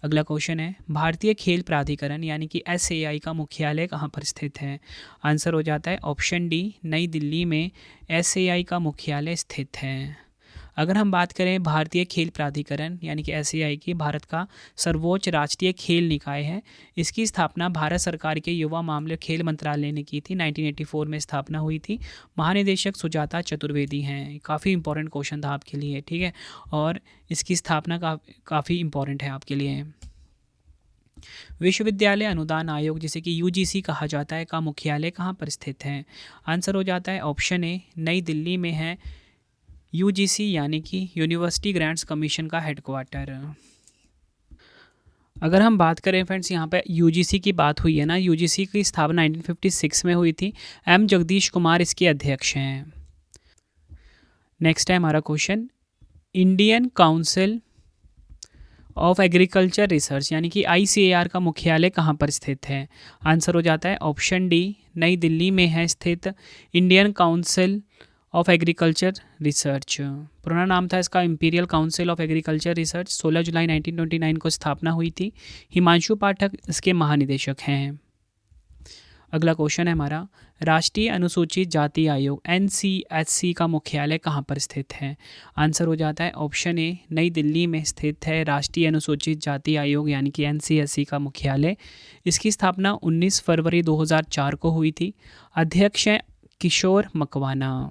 अगला क्वेश्चन है, भारतीय खेल प्राधिकरण यानी कि एसएआई का मुख्यालय कहाँ पर स्थित है? आंसर हो जाता है ऑप्शन डी नई दिल्ली में एसएआई का मुख्यालय स्थित है। अगर हम बात करें भारतीय खेल प्राधिकरण यानी कि एसएआई की, भारत का सर्वोच्च राष्ट्रीय खेल निकाय है। इसकी स्थापना भारत सरकार के युवा मामले खेल मंत्रालय ने की थी। 1984 में स्थापना हुई थी। महानिदेशक सुजाता चतुर्वेदी हैं। काफ़ी इंपॉर्टेंट क्वेश्चन था आपके लिए, ठीक है, और इसकी स्थापना काफ़ी इंपॉर्टेंट है आपके लिए। विश्वविद्यालय अनुदान आयोग जिसे कि यूजीसी कहा जाता है का मुख्यालय कहाँ पर स्थित है? आंसर हो जाता है ऑप्शन ए नई दिल्ली में है यूजीसी यानी कि यूनिवर्सिटी ग्रांट्स कमीशन का हेडक्वार्टर। अगर हम बात करें फ्रेंड्स, यहाँ पे यूजीसी की बात हुई है ना, यूजीसी की स्थापना 1956 में हुई थी। एम जगदीश कुमार इसके अध्यक्ष हैं। नेक्स्ट है हमारा question, Indian council of agriculture research यानी कि आईसीएआर का मुख्यालय कहाँ पर स्थित है? आंसर हो जाता है ऑप्शन डी, नई दिल्ली में है स्थित Indian council of agriculture research. पुराना नाम था इसका imperial council of agriculture research. 16 जुलाई 1929 को स्थापना हुई थी। हिमांशु पाठक इसके महानिदेशक हैं। अगला क्वेश्चन है हमारा, राष्ट्रीय अनुसूचित जाति आयोग एनसीएससी का मुख्यालय कहाँ पर स्थित है? आंसर हो जाता है ऑप्शन ए, नई दिल्ली में स्थित है राष्ट्रीय अनुसूचित जाति आयोग यानी कि एनसीएससी का मुख्यालय। इसकी स्थापना 19 फरवरी 2004 को हुई थी। अध्यक्ष हैं किशोर मकवाना।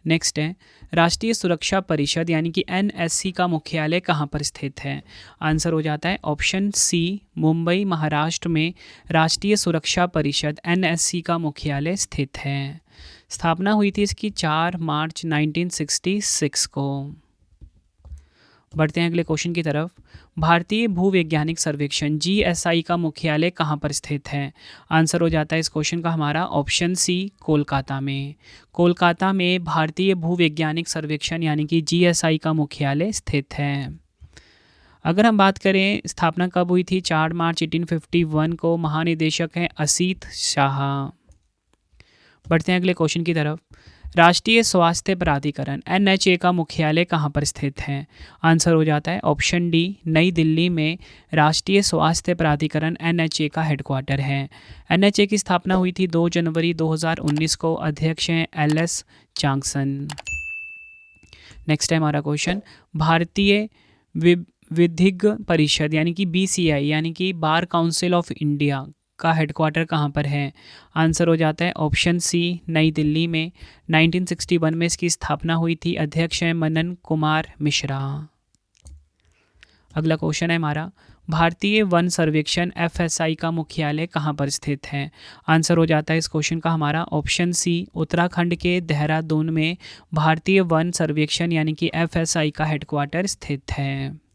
नेक्स्ट है, राष्ट्रीय सुरक्षा परिषद यानी कि एनएससी का मुख्यालय कहाँ पर स्थित है? आंसर हो जाता है ऑप्शन सी, मुंबई महाराष्ट्र में राष्ट्रीय सुरक्षा परिषद एनएससी का मुख्यालय स्थित है। स्थापना हुई थी इसकी 4 मार्च 1966 को। बढ़ते हैं अगले क्वेश्चन की तरफ। भारतीय भूवैज्ञानिक सर्वेक्षण जीएसआई का मुख्यालय कहाँ पर स्थित है? आंसर हो जाता है इस क्वेश्चन का हमारा ऑप्शन सी, कोलकाता में। कोलकाता में भारतीय भूवैज्ञानिक सर्वेक्षण यानी कि जीएसआई का मुख्यालय स्थित है। अगर हम बात करें स्थापना कब हुई थी, 4 मार्च 1851 को। महानिदेशक हैं असीत शाह। बढ़ते हैं अगले क्वेश्चन की तरफ। राष्ट्रीय स्वास्थ्य प्राधिकरण एनएचए का मुख्यालय कहाँ पर स्थित है? आंसर हो जाता है ऑप्शन डी, नई दिल्ली में राष्ट्रीय स्वास्थ्य प्राधिकरण एनएचए का हेडक्वार्टर है। एनएचए की स्थापना हुई थी 2 जनवरी 2019 को। अध्यक्ष हैं एलएस चांगसन। नेक्स्ट है हमारा क्वेश्चन, भारतीय विधिज्ञ परिषद यानी कि बीसीआई यानी कि बार काउंसिल ऑफ इंडिया का हेडक्वार्टर कहाँ पर है? आंसर हो जाता है ऑप्शन सी, नई दिल्ली में। 1961 में इसकी स्थापना हुई थी। अध्यक्ष हैं मनन कुमार मिश्रा। अगला क्वेश्चन है हमारा, भारतीय वन सर्वेक्षण एफएसआई का मुख्यालय कहाँ पर स्थित है? आंसर हो जाता है इस क्वेश्चन का हमारा ऑप्शन सी, उत्तराखंड के देहरादून में भारतीय वन सर्वेक्षण यानी कि एफएसआई का हेडक्वार्टर स्थित है।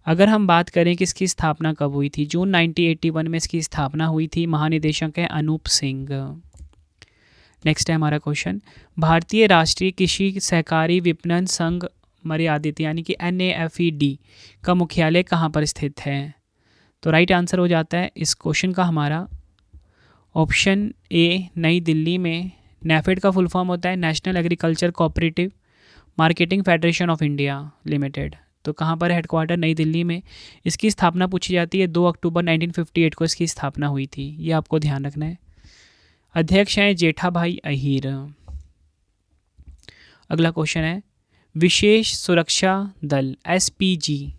अगर हम बात करें कि इसकी स्थापना कब हुई थी, जून 1981 में इसकी स्थापना हुई थी। महानिदेशक है अनूप सिंह। नेक्स्ट है हमारा क्वेश्चन, भारतीय राष्ट्रीय कृषि सहकारी विपणन संघ मर्यादित यानी कि NAFED का मुख्यालय कहाँ पर स्थित है? तो राइट आंसर हो जाता है इस क्वेश्चन का हमारा ऑप्शन ए, नई दिल्ली में। नेफेड का फुल फॉर्म होता है national agriculture cooperative marketing federation of India limited. तो कहाँ पर हेडक्वार्टर? नई दिल्ली में। इसकी स्थापना पूछी जाती है 2 अक्टूबर 1958 को इसकी स्थापना हुई थी। ये आपको ध्यान रखना है। अध्यक्ष हैं जेठाभाई अहीर। अगला क्वेश्चन है, विशेष सुरक्षा दल SPG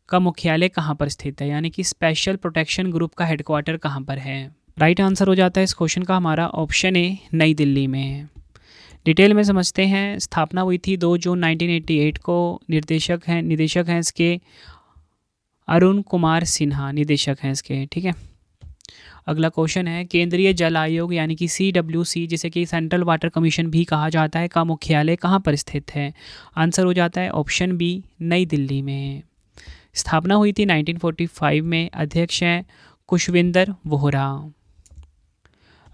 का मुख्यालय कहाँ पर स्थित है? यानी कि स्पेशल प्रोटेक्शन ग्रुप का हेडक्वार्टर कहाँ पर है? राइट आंसर हो जाता है इस क्वेश्चन का हमारा ऑप्शन ए, नई दिल्ली में। डिटेल में समझते हैं। स्थापना हुई थी 2 जून 1988 को। निदेशक हैं इसके अरुण कुमार सिन्हा, निदेशक हैं इसके। ठीक है। अगला क्वेश्चन है, केंद्रीय जल आयोग यानी कि CWC जिसे कि सेंट्रल वाटर कमीशन भी कहा जाता है का मुख्यालय कहाँ पर स्थित है? आंसर हो जाता है ऑप्शन बी, नई दिल्ली में। स्थापना हुई थी 1945 में। अध्यक्ष हैं खुशविंदर वोहरा।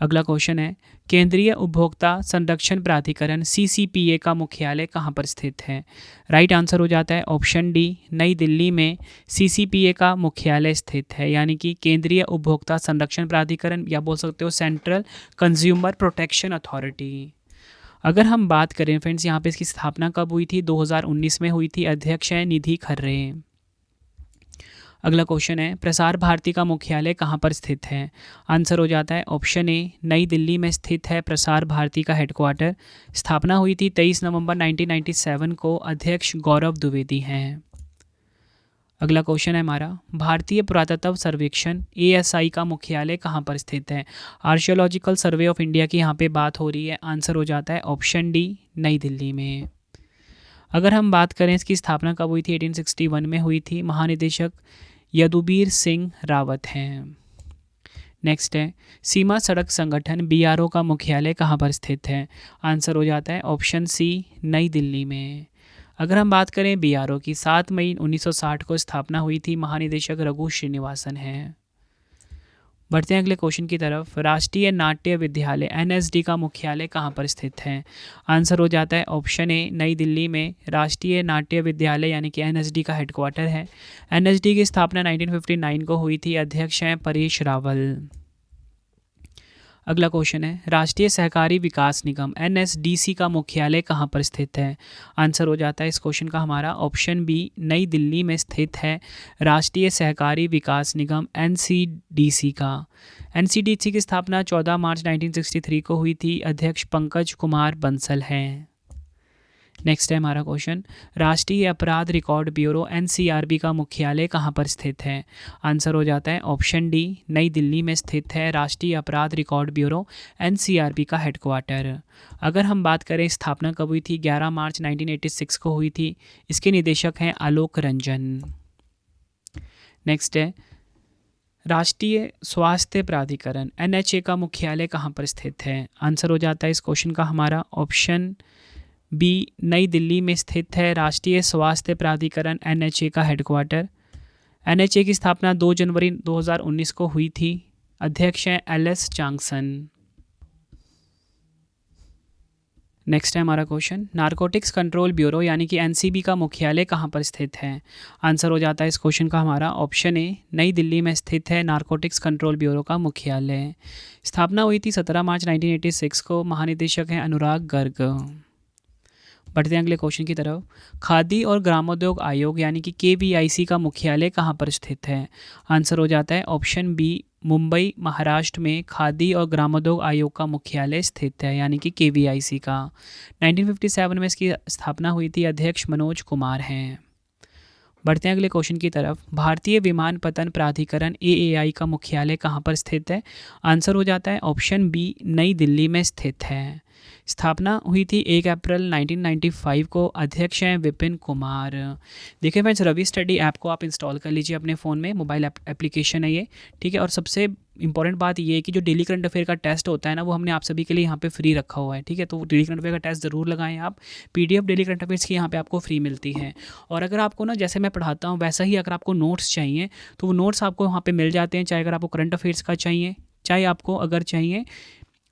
अगला क्वेश्चन है, केंद्रीय उपभोक्ता संरक्षण प्राधिकरण CCPA का मुख्यालय कहाँ पर स्थित है? राइट आंसर हो जाता है ऑप्शन डी, नई दिल्ली में CCPA का मुख्यालय स्थित है। यानी कि केंद्रीय उपभोक्ता संरक्षण प्राधिकरण या बोल सकते हो सेंट्रल कंज्यूमर प्रोटेक्शन अथॉरिटी। अगर हम बात करें फ्रेंड्स, यहाँ पे इसकी स्थापना कब हुई थी? 2019 में हुई थी। अध्यक्ष हैं निधि खर्रे। अगला क्वेश्चन है, प्रसार भारती का मुख्यालय कहाँ पर स्थित है? आंसर हो जाता है ऑप्शन ए, नई दिल्ली में स्थित है प्रसार भारती का हेडक्वार्टर। स्थापना हुई थी 23 नवंबर 1997 को। अध्यक्ष गौरव द्विवेदी हैं। अगला क्वेश्चन है हमारा, भारतीय पुरातत्व सर्वेक्षण ASI का मुख्यालय कहाँ पर स्थित है? आर्कियोलॉजिकल सर्वे ऑफ इंडिया की यहाँ पे बात हो रही है। आंसर हो जाता है ऑप्शन डी, नई दिल्ली में। अगर हम बात करें इसकी स्थापना कब हुई थी? 1861 में हुई थी। महानिदेशक यदुबीर सिंह रावत हैं। नेक्स्ट है सीमा सड़क संगठन बीआरओ का मुख्यालय कहाँ पर स्थित है? आंसर हो जाता है ऑप्शन सी, नई दिल्ली में। अगर हम बात करें बीआरओ की, 7 मई 1960 को स्थापना हुई थी। महानिदेशक रघु श्रीनिवासन हैं। बढ़ते हैं अगले क्वेश्चन की तरफ। राष्ट्रीय नाट्य विद्यालय एनएसडी का मुख्यालय कहाँ पर स्थित है? आंसर हो जाता है ऑप्शन ए, नई दिल्ली में। राष्ट्रीय नाट्य विद्यालय यानी कि एनएसडी का हेडक्वार्टर है। एनएसडी की स्थापना 1959 को हुई थी। अध्यक्ष हैं परेश रावल। अगला क्वेश्चन है राष्ट्रीय सहकारी विकास निगम एनएसडीसी का मुख्यालय कहाँ पर स्थित है? आंसर हो जाता है इस क्वेश्चन का हमारा ऑप्शन बी, नई दिल्ली में स्थित है राष्ट्रीय सहकारी विकास निगम एनसीडीसी का। एनसीडीसी की स्थापना 14 मार्च 1963 को हुई थी। अध्यक्ष पंकज कुमार बंसल हैं। नेक्स्ट है हमारा क्वेश्चन राष्ट्रीय अपराध रिकॉर्ड ब्यूरो एनसीआरबी का मुख्यालय कहाँ पर स्थित है? आंसर हो जाता है ऑप्शन डी, नई दिल्ली में स्थित है राष्ट्रीय अपराध रिकॉर्ड ब्यूरो एनसीआरबी का हेडक्वार्टर। अगर हम बात करें स्थापना कब हुई थी, 11 मार्च 1986 को हुई थी। इसके निदेशक हैं आलोक रंजन। नेक्स्ट है राष्ट्रीय स्वास्थ्य प्राधिकरण एनएचए का मुख्यालय कहाँ पर स्थित है? आंसर हो जाता है इस क्वेश्चन का हमारा ऑप्शन बी, नई दिल्ली में स्थित है राष्ट्रीय स्वास्थ्य प्राधिकरण एनएचए का हेडक्वार्टर। एनएचए की स्थापना 2 जनवरी 2019 को हुई थी। अध्यक्ष हैं एलएस चांगसन। नेक्स्ट है हमारा क्वेश्चन नारकोटिक्स कंट्रोल ब्यूरो यानी कि एनसीबी का मुख्यालय कहाँ पर स्थित है? आंसर हो जाता है इस क्वेश्चन का हमारा ऑप्शन ए, नई दिल्ली में स्थित है नारकोटिक्स कंट्रोल ब्यूरो का मुख्यालय। स्थापना हुई थी 17 मार्च 1986 को। महानिदेशक हैं अनुराग गर्ग। बढ़ते हैं अगले क्वेश्चन की तरफ। खादी और ग्रामोद्योग आयोग यानी कि केवीआईसी का मुख्यालय कहाँ पर स्थित है? आंसर हो जाता है ऑप्शन बी, मुंबई महाराष्ट्र में खादी और ग्रामोद्योग आयोग का मुख्यालय स्थित है यानी कि केवीआईसी का। 1957 में इसकी स्थापना हुई थी। अध्यक्ष मनोज कुमार हैं। बढ़ते हैं अगले क्वेश्चन की तरफ। भारतीय विमानपत्तन प्राधिकरण एएआई का मुख्यालय कहाँ पर स्थित है? आंसर हो जाता है ऑप्शन बी, नई दिल्ली में स्थित है। स्थापना हुई थी 1 अप्रैल 1995 को। अध्यक्ष हैं विपिन कुमार। देखिए फ्रेंड्स, रवि स्टडी ऐप को आप इंस्टॉल कर लीजिए अपने फ़ोन में। मोबाइल एप्लीकेशन है ये, ठीक है। और सबसे इंपॉर्टेंट बात ये है कि जो डेली करंट अफेयर का टेस्ट होता है ना, वो हमने आप सभी के लिए यहाँ पे फ्री रखा हुआ है, ठीक है। तो डेली करंट अफेयर का टेस्ट ज़रूर लगाएं आप। पीडीएफ डेली करंट अफेयर्स की यहाँ पे आपको फ्री मिलती है। और अगर आपको ना, जैसे मैं पढ़ाता हूँ वैसा ही अगर आपको नोट्स चाहिए तो वो नोट्स आपको वहाँ पे मिल जाते हैं। चाहे अगर आपको करंट अफेयर्स का चाहिए, चाहे आपको अगर चाहिए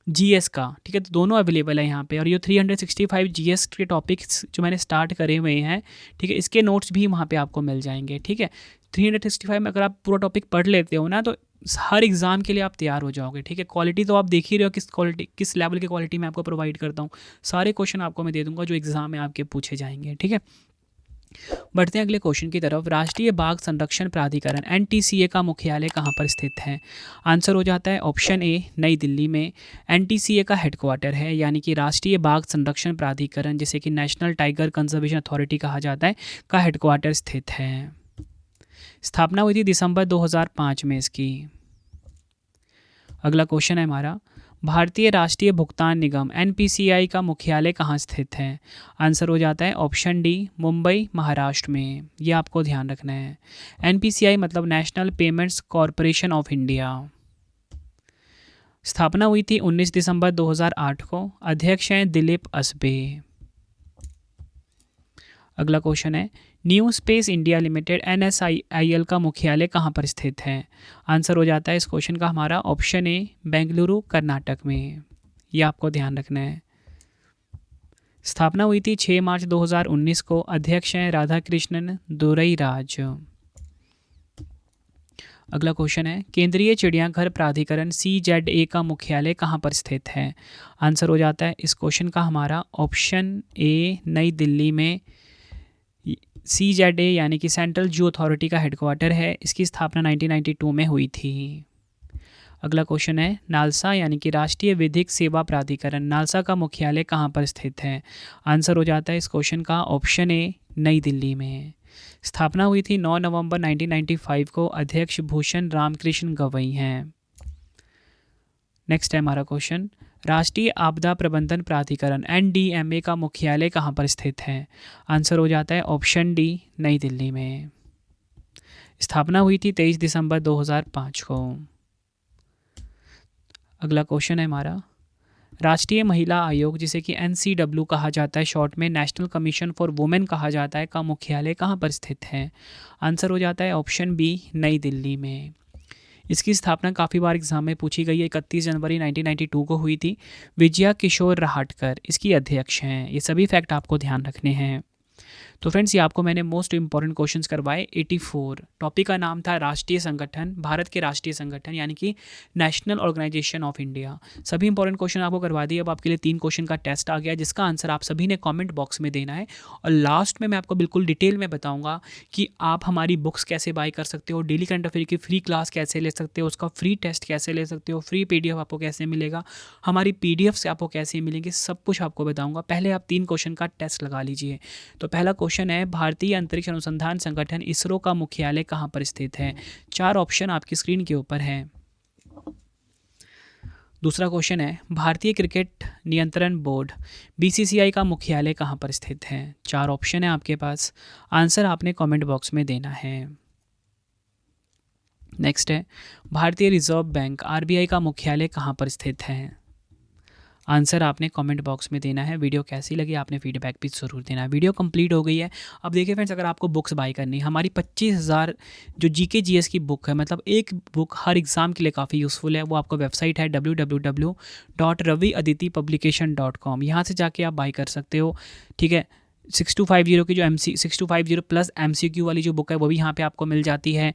जीएस का, ठीक है, तो दोनों अवेलेबल है यहाँ पे। और ये 365 जीएस के टॉपिक्स जो मैंने स्टार्ट करे हुए हैं, ठीक है, इसके नोट्स भी वहाँ पे आपको मिल जाएंगे, ठीक है। 365 में अगर आप पूरा टॉपिक पढ़ लेते हो ना, तो हर एग्ज़ाम के लिए आप तैयार हो जाओगे, ठीक है। क्वालिटी तो आप देख ही रहे हो, किस लेवल की क्वालिटी मैं आपको प्रोवाइड करता हूँ। सारे क्वेश्चन आपको मैं दे दूँगा जो एग्ज़ाम में आपके पूछे जाएंगे, ठीक है। बढ़ते हैं अगले क्वेश्चन की तरफ। राष्ट्रीय बाघ संरक्षण प्राधिकरण एनटीसीए का मुख्यालय कहाँ पर स्थित है? आंसर हो जाता है ऑप्शन ए, नई दिल्ली में। एनटीसीए का हेडक्वार्टर है यानी कि राष्ट्रीय बाघ संरक्षण प्राधिकरण, जिसे कि नेशनल टाइगर कंजर्वेशन अथॉरिटी कहा जाता है, का हेडक्वार्टर स्थित है। स्थापना हुई थी दिसंबर 2005 में इसकी। अगला क्वेश्चन है हमारा, भारतीय राष्ट्रीय भुगतान निगम एनपीसीआई का मुख्यालय कहाँ स्थित है? आंसर हो जाता है ऑप्शन डी, मुंबई महाराष्ट्र में। यह आपको ध्यान रखना है। एनपीसीआई मतलब national payments corporation of India. स्थापना हुई थी 19 दिसंबर 2008 को। अध्यक्ष हैं दिलीप असबे। अगला क्वेश्चन है, new space India limited NSIL का मुख्यालय कहाँ पर स्थित है? आंसर हो जाता है इस क्वेश्चन का हमारा ऑप्शन ए, बेंगलुरु कर्नाटक में। यह आपको ध्यान रखना है। स्थापना हुई थी 6 मार्च 2019 को। अध्यक्ष हैं राधा कृष्णन दुरईराज। अगला क्वेश्चन है, केंद्रीय चिड़ियाघर प्राधिकरण CZA का मुख्यालय कहाँ पर स्थित है? आंसर हो जाता है इस क्वेश्चन का हमारा ऑप्शन ए, नई दिल्ली में। CZA यानी कि सेंट्रल जू अथॉरिटी का हेडक्वार्टर है। इसकी स्थापना 1992 में हुई थी। अगला क्वेश्चन है, नालसा यानी कि राष्ट्रीय विधिक सेवा प्राधिकरण, नालसा का मुख्यालय कहाँ पर स्थित है? आंसर हो जाता है इस क्वेश्चन का ऑप्शन ए, नई दिल्ली में। स्थापना हुई थी 9 नवंबर 1995 को। अध्यक्ष भूषण रामकृष्ण गवई हैं। नेक्स्ट है हमारा क्वेश्चन, राष्ट्रीय आपदा प्रबंधन प्राधिकरण NDMA का मुख्यालय कहाँ पर स्थित है? आंसर हो जाता है ऑप्शन डी, नई दिल्ली में। स्थापना हुई थी 23 दिसंबर 2005 को। अगला क्वेश्चन है हमारा, राष्ट्रीय महिला आयोग जिसे कि NCW कहा जाता है शॉर्ट में, नेशनल कमीशन फॉर वुमेन कहा जाता है, का मुख्यालय कहाँ पर स्थित है? आंसर हो जाता है ऑप्शन बी, नई दिल्ली में। इसकी स्थापना काफ़ी बार एग्जाम में पूछी गई है, 31 जनवरी 1992 को हुई थी। विजया किशोर रहाटकर इसकी अध्यक्ष हैं। ये सभी फैक्ट आपको ध्यान रखने हैं। तो फ्रेंड्स, ये आपको मैंने मोस्ट इंपॉर्टेंट क्वेश्चंस करवाए। 84 टॉपिक का नाम था राष्ट्रीय संगठन, भारत के राष्ट्रीय संगठन यानी कि नेशनल ऑर्गेनाइजेशन ऑफ इंडिया। सभी इंपॉर्टेंट क्वेश्चन आपको करवा दिए। अब आपके लिए 3 क्वेश्चन का टेस्ट आ गया जिसका आंसर आप सभी ने कमेंट बॉक्स में देना है। और लास्ट में मैं आपको बिल्कुल डिटेल में बताऊंगा कि आप हमारी बुक्स कैसे बाय कर सकते हो, डेली करंट अफेयर की फ्री क्लास कैसे ले सकते हो, उसका फ्री टेस्ट कैसे ले सकते हो, फ्री PDF आपको कैसे मिलेगा, हमारी PDF से आपको कैसे मिलेंगे, सब कुछ आपको बताऊँगा। पहले आप 3 क्वेश्चन का टेस्ट लगा लीजिए। तो पहला क्वेश्चन है, भारतीय अंतरिक्ष अनुसंधान संगठन इसरो का मुख्यालय कहाँ पर स्थित है? 4 ऑप्शन आपकी स्क्रीन के ऊपर है। दूसरा क्वेश्चन है, भारतीय क्रिकेट नियंत्रण बोर्ड BCCI का मुख्यालय कहाँ पर स्थित है? 4 ऑप्शन है आपके पास, आंसर आपने कमेंट बॉक्स में देना है। नेक्स्ट है, भारतीय रिजर्व बैंक RBI का मुख्यालय कहाँ पर स्थित है? आंसर आपने कमेंट बॉक्स में देना है। वीडियो कैसी लगी आपने फीडबैक भी ज़रूर देना है। वीडियो कंप्लीट हो गई है। अब देखिए फ्रेंड्स, अगर आपको बुक्स बाय करनी है, हमारी 25,000 जो GK GS की बुक है, मतलब एक बुक हर एग्ज़ाम के लिए काफ़ी यूज़फुल है। वो आपको वेबसाइट है www.raviaditipublication.com, यहाँ से जाके आप बाय कर सकते हो। ठीक है, 6250 की जो 6250 प्लस MCQ वाली जो बुक है वो भी यहाँ पर आपको मिल जाती है।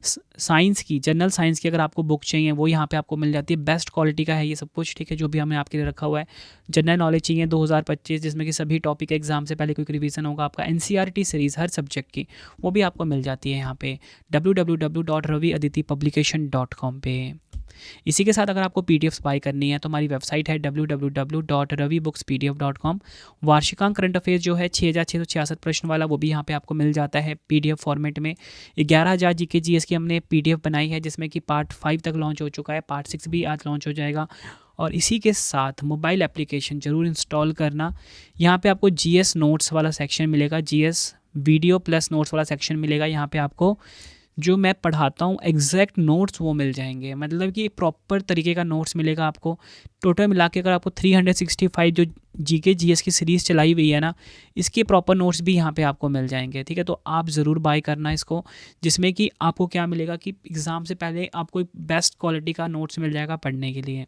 साइंस की, जनरल साइंस की अगर आपको बुक चाहिए वो यहाँ पे आपको मिल जाती है। बेस्ट क्वालिटी का है ये सब कुछ। ठीक है, जो भी हमने आपके लिए रखा हुआ है। जनरल नॉलेज चाहिए 2025, जिसमें कि सभी टॉपिक एग्जाम से पहले कोई रिवीजन होगा आपका। NCERT सीरीज़ हर सब्जेक्ट की, वो भी आपको मिल जाती है यहाँ पे www.raviaditipublication.com पे। इसी के साथ अगर आपको PDFs बाय करनी है तो हमारी वेबसाइट है www.ravibookspdf.com। वार्षिकांक करंट अफेयर्स जो है 6666 प्रश्न वाला, वो भी यहाँ पे आपको मिल जाता है PDF फॉर्मेट में। 11,000 GK GS की हमने PDF बनाई है जिसमें कि पार्ट 5 तक लॉन्च हो चुका है, पार्ट 6 भी आज लॉन्च हो जाएगा। और इसी के साथ मोबाइल एप्लीकेशन ज़रूर इंस्टॉल करना। यहाँ पे आपको GS नोट्स वाला सेक्शन मिलेगा, GS वीडियो प्लस नोट्स वाला सेक्शन मिलेगा। यहाँ पे आपको जो मैं पढ़ाता हूँ एग्जैक्ट नोट्स वो मिल जाएंगे, मतलब कि प्रॉपर तरीके का नोट्स मिलेगा आपको। टोटल मिला के अगर आपको 365 जो GK GS की सीरीज़ चलाई हुई है ना, इसके प्रॉपर नोट्स भी यहाँ पे आपको मिल जाएंगे। ठीक है, तो आप ज़रूर बाय करना इसको, जिसमें कि आपको क्या मिलेगा कि एग्ज़ाम से पहले आपको बेस्ट क्वालिटी का नोट्स मिल जाएगा पढ़ने के लिए।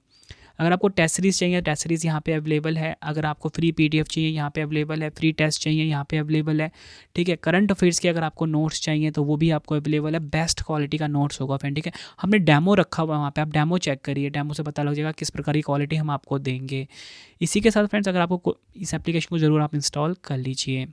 अगर आपको टेस्ट सीरीज़ चाहिए, टेस्ट सीरीज़ यहाँ पे अवेलेबल है। अगर आपको फ्री PDF चाहिए, यहाँ पे अवेलेबल है। फ्री टेस्ट चाहिए, यहाँ पे अवेलेबल है। ठीक है, करंट अफेयर्स के अगर आपको नोट्स चाहिए तो वो भी आपको अवेलेबल है। बेस्ट क्वालिटी का नोट्स होगा फ्रेंड। ठीक है, हमने डेमो रखा हुआ है वहाँ पे, आप डेमो चेक करिए, डेमो से पता लग जाएगा किस प्रकार की क्वालिटी हम आपको देंगे। इसी के साथ फ्रेंड्स, अगर आपको इस एप्लीकेशन को ज़रूर आप इंस्टॉल कर लीजिए।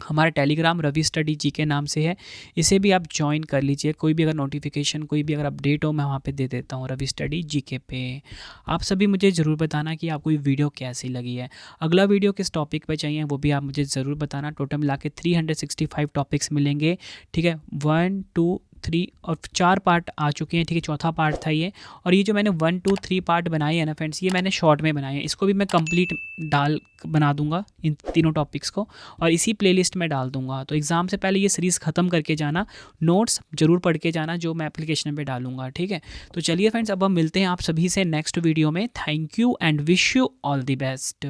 हमारा टेलीग्राम रवि स्टडी GK नाम से है, इसे भी आप ज्वाइन कर लीजिए। कोई भी अगर नोटिफिकेशन, कोई भी अगर अपडेट हो, मैं वहाँ पे दे देता हूँ रवि स्टडी GK पे। आप सभी मुझे ज़रूर बताना कि आपको ये वीडियो कैसी लगी है। अगला वीडियो किस टॉपिक पे चाहिए वो भी आप मुझे ज़रूर बताना। टोटल मिला के 365 टॉपिक्स मिलेंगे। ठीक है, 1 2 3 और 4 पार्ट आ चुके हैं। ठीक है, चौथा पार्ट था ये। और ये जो मैंने 1 2 3 पार्ट बनाए हैं ना फ्रेंड्स, ये मैंने शॉर्ट में बनाए हैं। इसको भी मैं कंप्लीट बना दूंगा इन तीनों टॉपिक्स को, और इसी प्लेलिस्ट में डाल दूंगा। तो एग्ज़ाम से पहले ये सीरीज़ ख़त्म करके जाना, नोट्स ज़रूर पढ़ के जाना जो मैं एप्लीकेशन पे डालूंगा। ठीक है, तो चलिए फ्रेंड्स, अब हम मिलते हैं आप सभी से नेक्स्ट वीडियो में। Thank you and wish you all the best.